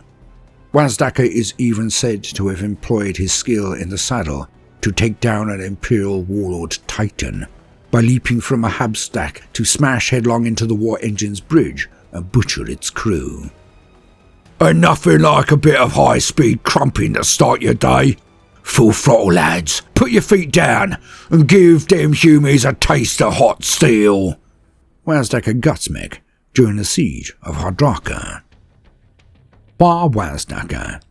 Wazzdakka is even said to have employed his skill in the saddle to take down an Imperial warlord Titan by leaping from a hab stack to smash headlong into the war engine's bridge and butcher its crew. "And nothing like a bit of high-speed crumping to start your day. Full throttle, lads. Put your feet down and give them humies a taste of hot steel." Wazzdakka during the siege of Wazzdakka. Wazzdakka.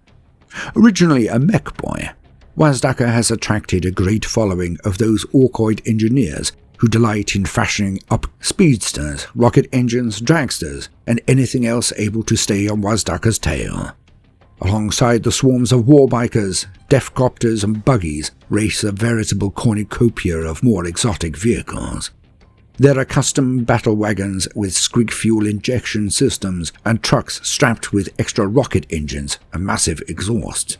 Originally a mech boy, Wazzdakka has attracted a great following of those orkoid engineers who delight in fashioning up speedsters, rocket engines, dragsters, and anything else able to stay on Wazzdakka's tail. Alongside the swarms of warbikers, deathcopters and buggies race a veritable cornucopia of more exotic vehicles. There are custom battle wagons with squig fuel injection systems and trucks strapped with extra rocket engines and massive exhausts.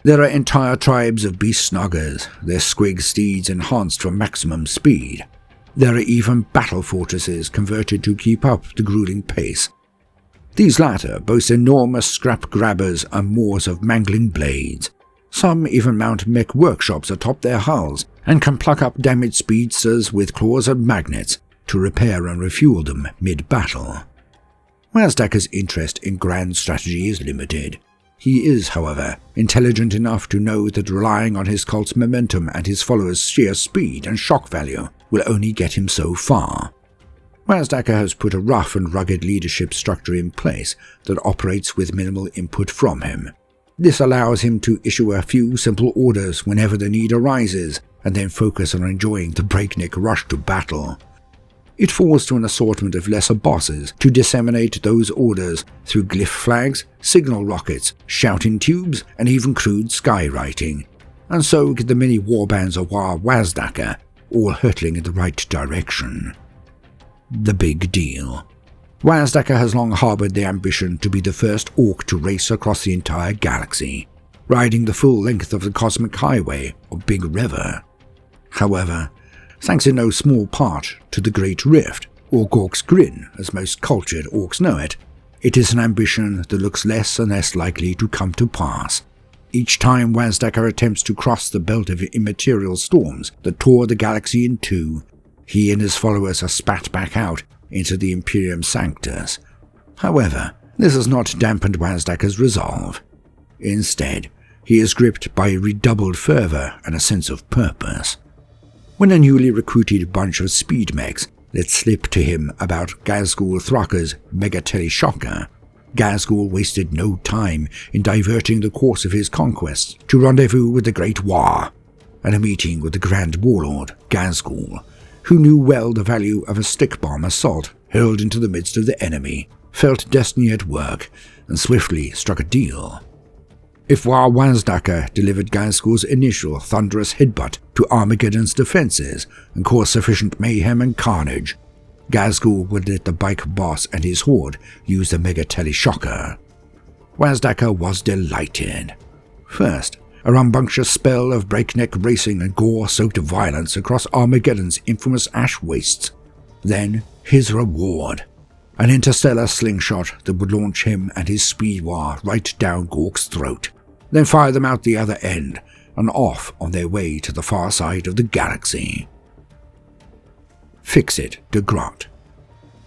There are entire tribes of beast snoggers, their squig steeds enhanced for maximum speed. There are even battle fortresses converted to keep up the grueling pace. These latter boast enormous scrap grabbers and moors of mangling blades. Some even mount mech workshops atop their hulls and can pluck up damaged speedsters with claws and magnets to repair and refuel them mid-battle. Wazzdakka's interest in grand strategy is limited. He is, however, intelligent enough to know that relying on his cult's momentum and his followers' sheer speed and shock value will only get him so far. Wazzdakka has put a rough and rugged leadership structure in place that operates with minimal input from him. This allows him to issue a few simple orders whenever the need arises, and then focus on enjoying the breakneck rush to battle. It falls to an assortment of lesser bosses to disseminate those orders through glyph flags, signal rockets, shouting tubes, and even crude skywriting, and so get the many warbands of Wazzdakka all hurtling in the right direction. The big deal. Wazzdakka has long harbored the ambition to be the first orc to race across the entire galaxy, riding the full length of the cosmic highway of Big River. However, thanks in no small part to the Great Rift, or Gork's Grin as most cultured orcs know it, it is an ambition that looks less and less likely to come to pass. Each time Wazzdakka attempts to cross the belt of immaterial storms that tore the galaxy in two, he and his followers are spat back out into the Imperium Sanctus, However, this has not dampened Wazzdakka's resolve. Instead, he is gripped by redoubled fervor and a sense of purpose. When a newly recruited bunch of speed mechs let slip to him about Ghazgkhull Thraka's mega Tellyshokka, Ghazgkhull wasted no time in diverting the course of his conquests to rendezvous with the Great War, and a meeting with the Grand Warlord, Ghazgkhull, who knew well the value of a stick bomb assault hurled into the midst of the enemy, felt destiny at work, and swiftly struck a deal. If Wazzdakka delivered Ghazgkhull's initial thunderous headbutt to Armageddon's defenses and caused sufficient mayhem and carnage, Ghazgkhull would let the bike boss and his horde use the mega Tellyshokka. Wazzdakka was delighted. First, a rambunctious spell of breakneck racing and gore-soaked violence across Armageddon's infamous ash wastes. Then, his reward. An interstellar slingshot that would launch him and his speedwar right down Gork's throat, then fire them out the other end and off on their way to the far side of the galaxy. Fix-It de Grot.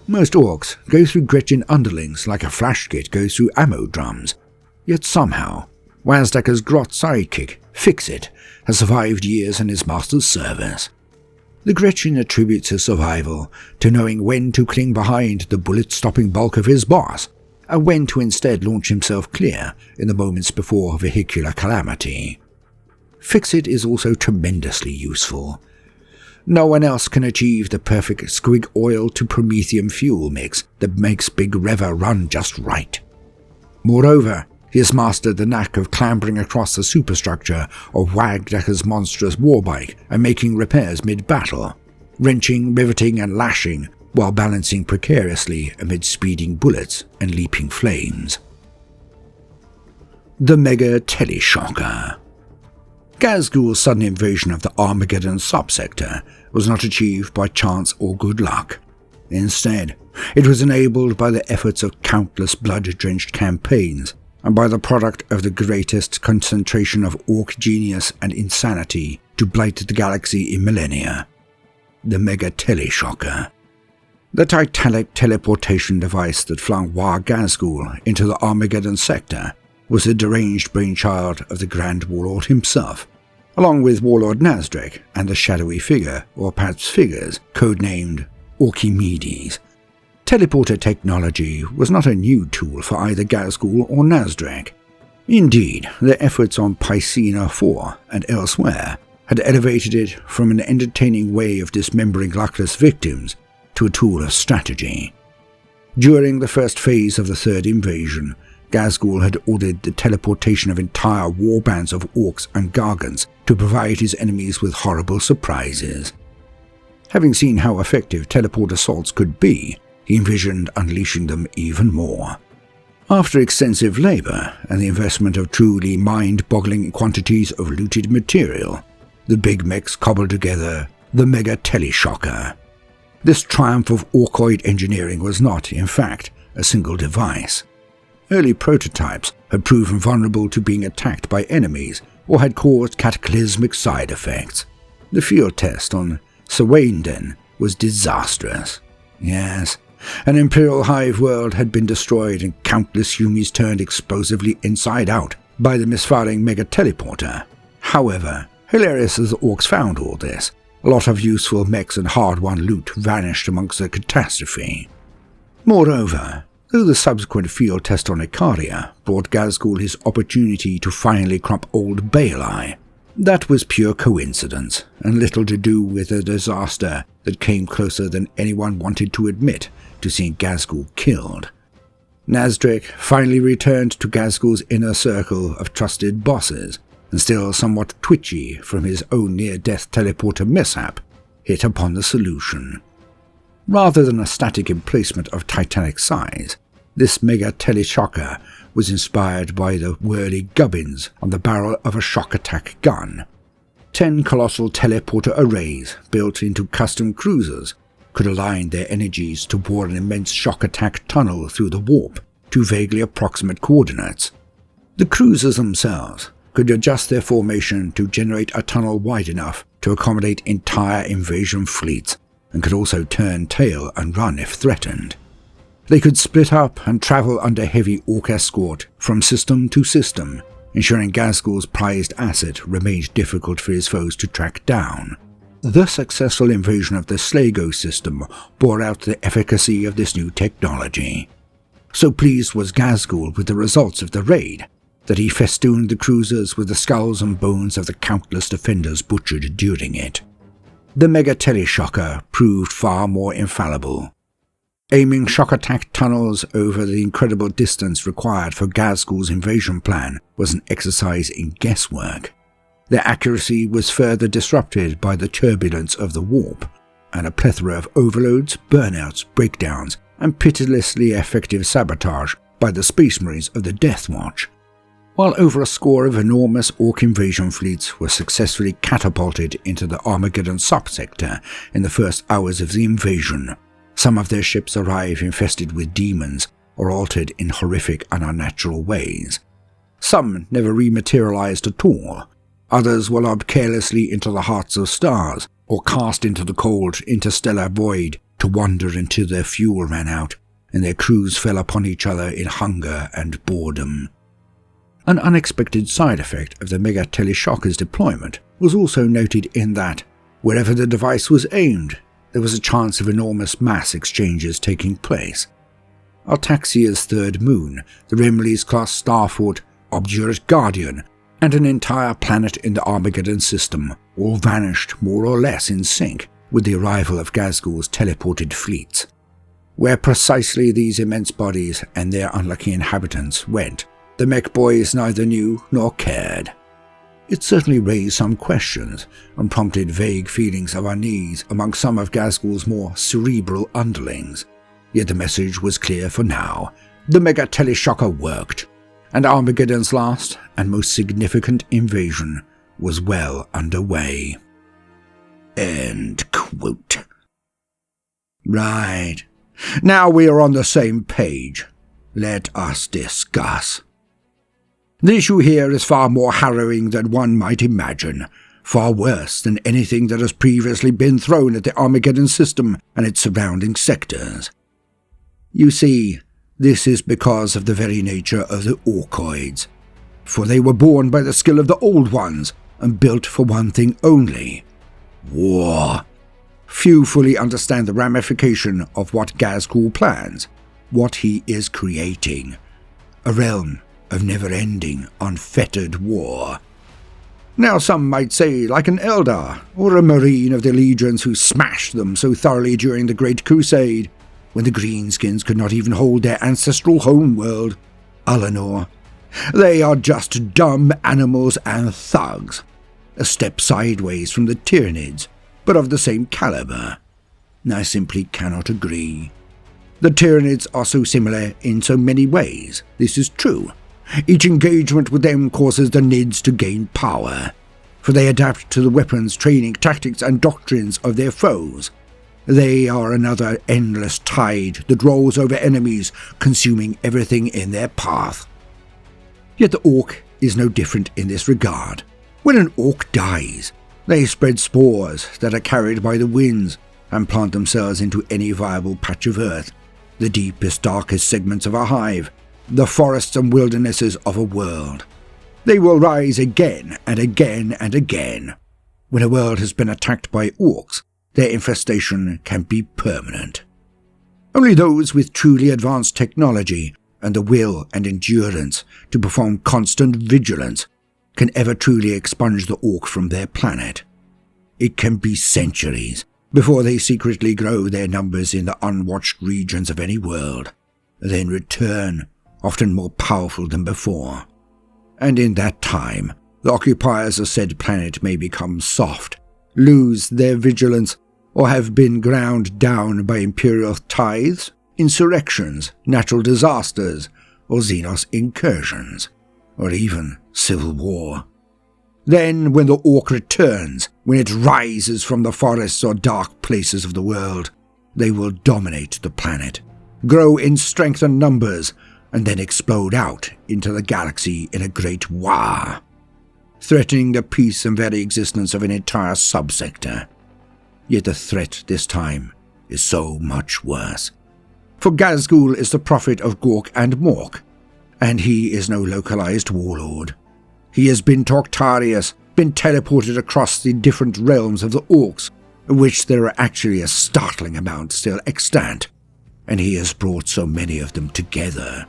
Most orcs go through Gretchen underlings like a flash kit goes through ammo drums, yet somehow Wazzdakka's Grot sidekick, Fix-It, has survived years in his master's service. The Gretchen attributes his survival to knowing when to cling behind the bullet-stopping bulk of his boss, and when to instead launch himself clear in the moments before vehicular calamity. Fix-It is also tremendously useful. No one else can achieve the perfect squig oil to promethium fuel mix that makes Big Reva run just right. Moreover, he has mastered the knack of clambering across the superstructure of Wazzdakka's monstrous warbike and making repairs mid-battle, wrenching, riveting and lashing while balancing precariously amid speeding bullets and leaping flames. The Mega Tellyshokka. Ghazgkhull's sudden invasion of the Armageddon subsector was not achieved by chance or good luck. Instead, it was enabled by the efforts of countless blood-drenched campaigns and by the product of the greatest concentration of orc genius and insanity to blight the galaxy in millennia. The Mega Tellyshokka. The titanic teleportation device that flung Ghazgkhull into the Armageddon sector was the deranged brainchild of the Grand Warlord himself, along with Warlord Nazdrek and the shadowy figure, or perhaps figures, codenamed Orkimedes. Teleporter technology was not a new tool for either Ghazgkhull or Nazdrek. Indeed, their efforts on Piscina 4 and elsewhere had elevated it from an entertaining way of dismembering luckless victims to a tool of strategy. During the first phase of the third invasion, Ghazgkhull had ordered the teleportation of entire warbands of orcs and gargants to provide his enemies with horrible surprises. Having seen how effective teleport assaults could be, he envisioned unleashing them even more. After extensive labor and the investment of truly mind-boggling quantities of looted material, the big mechs cobbled together the Mega Tellyshokka. This triumph of orcoid engineering was not, in fact, a single device. Early prototypes had proven vulnerable to being attacked by enemies or had caused cataclysmic side effects. The field test on Sawainden was disastrous. Yes, an Imperial hive world had been destroyed and countless humies turned explosively inside out by the misfiring mega teleporter. However, hilarious as the orcs found all this, a lot of useful mechs and hard-won loot vanished amongst the catastrophe. Moreover, though the subsequent field test on Icaria brought Ghazgkhull his opportunity to finally crop old Baelai, that was pure coincidence and little to do with a disaster that came closer than anyone wanted to admit to seeing Ghazgkhull killed. Nazdrek finally returned to Ghazgkhull's inner circle of trusted bosses, and still somewhat twitchy from his own near-death teleporter mishap, hit upon the solution. Rather than a static emplacement of titanic size, this Mega Tellyshokka was inspired by the whirly gubbins on the barrel of a shock attack gun. 10 colossal teleporter arrays built into custom cruisers could align their energies to bore an immense shock attack tunnel through the warp to vaguely approximate coordinates. The cruisers themselves could adjust their formation to generate a tunnel wide enough to accommodate entire invasion fleets, and could also turn tail and run if threatened. They could split up and travel under heavy Ork escort from system to system, ensuring Ghazgkhull's prized asset remained difficult for his foes to track down. The successful invasion of the Sligo system bore out the efficacy of this new technology. So pleased was Ghazgkhull with the results of the raid, that he festooned the cruisers with the skulls and bones of the countless defenders butchered during it. The mega Tellyshokka proved far more infallible. Aiming shock attack tunnels over the incredible distance required for Ghazgkhull's invasion plan was an exercise in guesswork. Their accuracy was further disrupted by the turbulence of the warp, and a plethora of overloads, burnouts, breakdowns, and pitilessly effective sabotage by the Space Marines of the Death Watch, while over a score of enormous Ork invasion fleets were successfully catapulted into the Armageddon subsector in the first hours of the invasion. Some of their ships arrive infested with demons or altered in horrific and unnatural ways. Some never rematerialized at all. Others were lobbed carelessly into the hearts of stars or cast into the cold interstellar void to wander until their fuel ran out and their crews fell upon each other in hunger and boredom. An unexpected side effect of the Mega Tellyshokka's deployment was also noted in that, wherever the device was aimed, there was a chance of enormous mass exchanges taking place. Artaxia's third moon, the Rimley's-class starfort, Obdurate Guardian, and an entire planet in the Armageddon system all vanished more or less in sync with the arrival of Ghazgkhull's teleported fleets. Where precisely these immense bodies and their unlucky inhabitants went, the mech boys neither knew nor cared. It certainly raised some questions and prompted vague feelings of unease among some of Ghazgkhull's more cerebral underlings. Yet the message was clear for now. The Mega Tellyshokka worked, and Armageddon's last and most significant invasion was well underway. End quote. Right. Now we are on the same page. Let us discuss. The issue here is far more harrowing than one might imagine, far worse than anything that has previously been thrown at the Armageddon system and its surrounding sectors. You see, this is because of the very nature of the Orkoids, for they were born by the skill of the Old Ones and built for one thing only: war. Few fully understand the ramification of what Ghazkhull plans, what he is creating. A realm of never-ending, unfettered war. Now some might say like an Eldar, or a Marine of the Legions who smashed them so thoroughly during the Great Crusade, when the Greenskins could not even hold their ancestral homeworld, Alanor. They are just dumb animals and thugs, a step sideways from the Tyranids, but of the same caliber. I simply cannot agree. The Tyranids are so similar in so many ways, this is true. Each engagement with them causes the Nids to gain power, for they adapt to the weapons, training, tactics, and doctrines of their foes. They are another endless tide that rolls over enemies, consuming everything in their path. Yet the Ork is no different in this regard. When an Ork dies, they spread spores that are carried by the winds and plant themselves into any viable patch of earth, the deepest, darkest segments of a hive, the forests and wildernesses of a world. They will rise again and again and again. When a world has been attacked by Orks, their infestation can be permanent. Only those with truly advanced technology and the will and endurance to perform constant vigilance can ever truly expunge the Ork from their planet. It can be centuries before they secretly grow their numbers in the unwatched regions of any world, then return, often more powerful than before. And in that time, the occupiers of said planet may become soft, lose their vigilance, or have been ground down by imperial tithes, insurrections, natural disasters, or Xenos incursions, or even civil war. Then, when the Ork returns, when it rises from the forests or dark places of the world, they will dominate the planet, grow in strength and numbers, and then explode out into the galaxy in a great war, threatening the peace and very existence of an entire subsector. Yet the threat this time is so much worse, For Ghazgkhull is the prophet of Gork and Mork, and he is no localized warlord. He has been Torktarius, been teleported across the different realms of the Orks, of which there are actually a startling amount still extant, and he has brought so many of them together.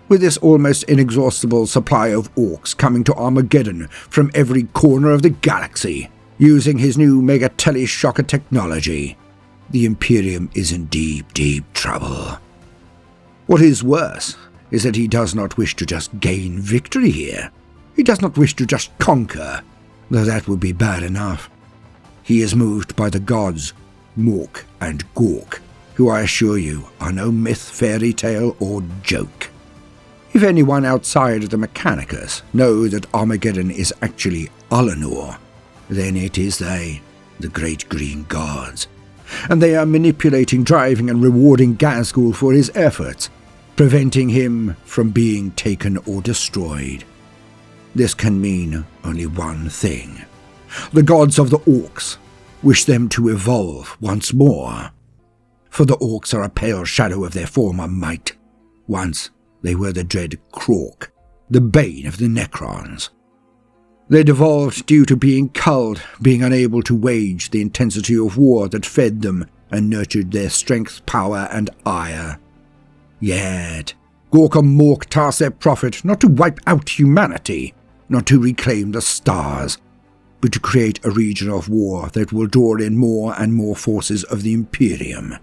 With this almost inexhaustible supply of Orks coming to Armageddon from every corner of the galaxy, using his new Mega Tellyshokka technology, the Imperium is in deep, deep trouble. What is worse is that he does not wish to just gain victory here. He does not wish to just conquer, though that would be bad enough. He is moved by the gods, Mork and Gork, who I assure you are no myth, fairy tale, or joke. If anyone outside of the Mechanicus know that Armageddon is actually Alinor, then it is they, the great green gods, and they are manipulating, driving, and rewarding Ghazkhull for his efforts, preventing him from being taken or destroyed. This can mean only one thing. The gods of the Orks wish them to evolve once more. For the Orks are a pale shadow of their former might. Once they were the dread Krork, the bane of the Necrons. They devolved due to being culled, being unable to wage the intensity of war that fed them and nurtured their strength, power, and ire. Yet, Gork and Mork tasked their prophet not to wipe out humanity, not to reclaim the stars, but to create a region of war that will draw in more and more forces of the Imperium.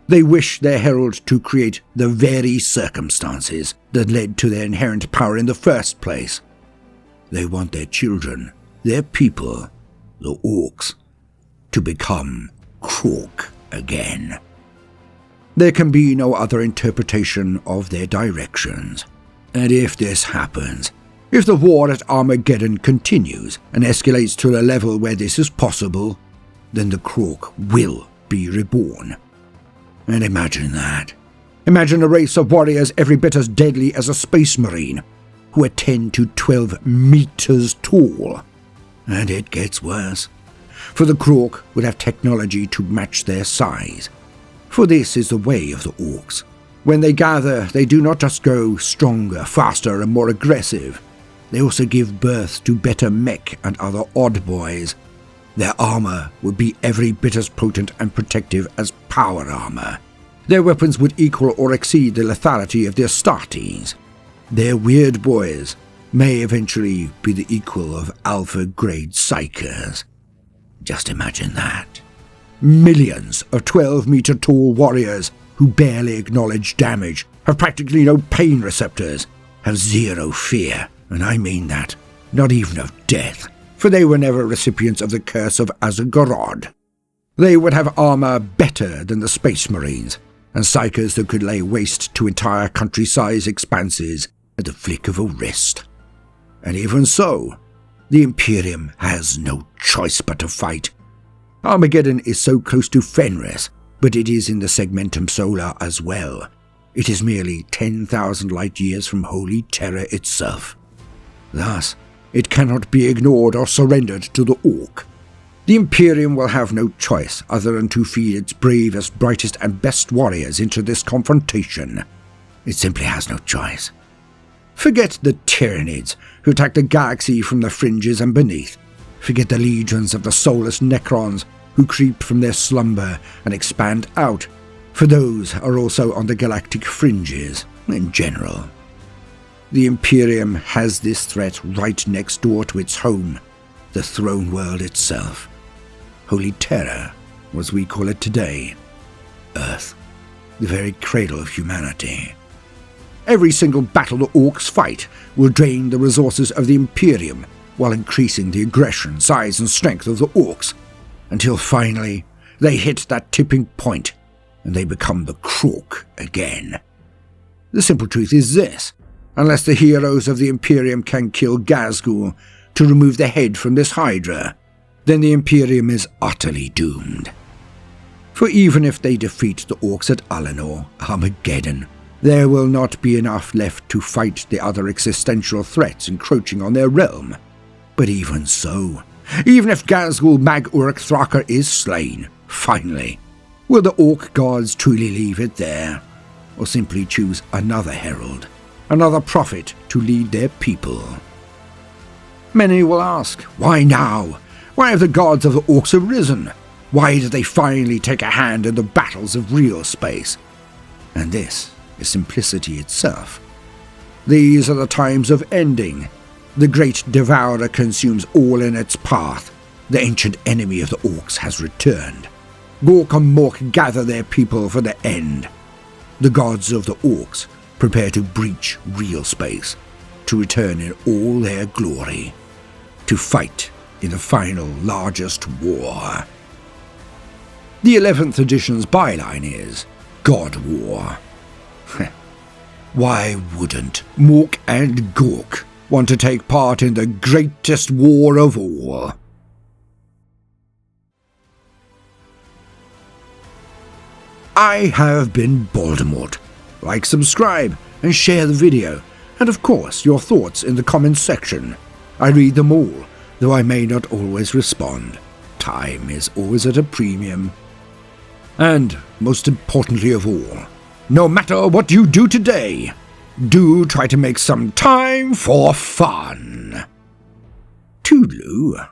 They wish their herald to create the very circumstances that led to their inherent power in the first place. They want their children, their people, the Orks, to become Krork again. There can be no other interpretation of their directions. And if this happens, if the war at Armageddon continues and escalates to a level where this is possible, then the Krork will be reborn. And imagine that. Imagine a race of warriors every bit as deadly as a space marine, who are 10 to 12 meters tall. And it gets worse. For the Krork would have technology to match their size. For this is the way of the Orks. When they gather, they do not just grow stronger, faster, and more aggressive. They also give birth to better mech and other odd boys. Their armor would be every bit as potent and protective as power armor. Their weapons would equal or exceed the lethality of their Astartes. Their weird boys may eventually be the equal of alpha-grade psychers. Just imagine that. Millions of 12-meter-tall warriors who barely acknowledge damage, have practically no pain receptors, have zero fear, and I mean that, not even of death, for they were never recipients of the curse of Azagorod. They would have armor better than the Space Marines, and psychers that could lay waste to entire country-size expanses at the flick of a wrist. And even so, the Imperium has no choice but to fight. Armageddon is so close to Fenris, but it is in the Segmentum Solar as well. It is merely 10,000 light-years from Holy Terror itself. Thus, it cannot be ignored or surrendered to the Ork. The Imperium will have no choice other than to feed its bravest, brightest, and best warriors into this confrontation. It simply has no choice. Forget the Tyranids, who attack the galaxy from the fringes and beneath. Forget the legions of the soulless Necrons, who creep from their slumber and expand out, for those are also on the galactic fringes in general. The Imperium has this threat right next door to its home, the throne world itself. Holy Terror, as we call it today. Earth, the very cradle of humanity. Every single battle the Orks fight will drain the resources of the Imperium, while increasing the aggression, size, and strength of the Orks, until finally they hit that tipping point, and they become the Krork again. The simple truth is this: unless the heroes of the Imperium can kill Ghazgkhull to remove the head from this Hydra, then the Imperium is utterly doomed. For even if they defeat the Orks at Alinor, Armageddon, there will not be enough left to fight the other existential threats encroaching on their realm. But even so, even if Ghazgkhull Mag-Uruk Thraka is slain, finally, will the Ork gods truly leave it there? or simply choose another herald, another prophet to lead their people. Many will ask, why now? Why have the gods of the orcs arisen? Why did they finally take a hand in the battles of real space? And this is simplicity itself. These are the times of ending. The great devourer consumes all in its path. The ancient enemy of the orcs has returned. Gork and Mork gather their people for the end. The gods of the orcs prepare to breach real space, to return in all their glory, to fight in the final largest war. The 11th edition's byline is God War. Why wouldn't Mork and Gork want to take part in the greatest war of all? I have been Baldermort. Like, subscribe, and share the video, and of course your thoughts in the comments section. I read them all, though I may not always respond. Time is always at a premium. And, most importantly of all, no matter what you do today, do try to make some time for fun. Toodaloo.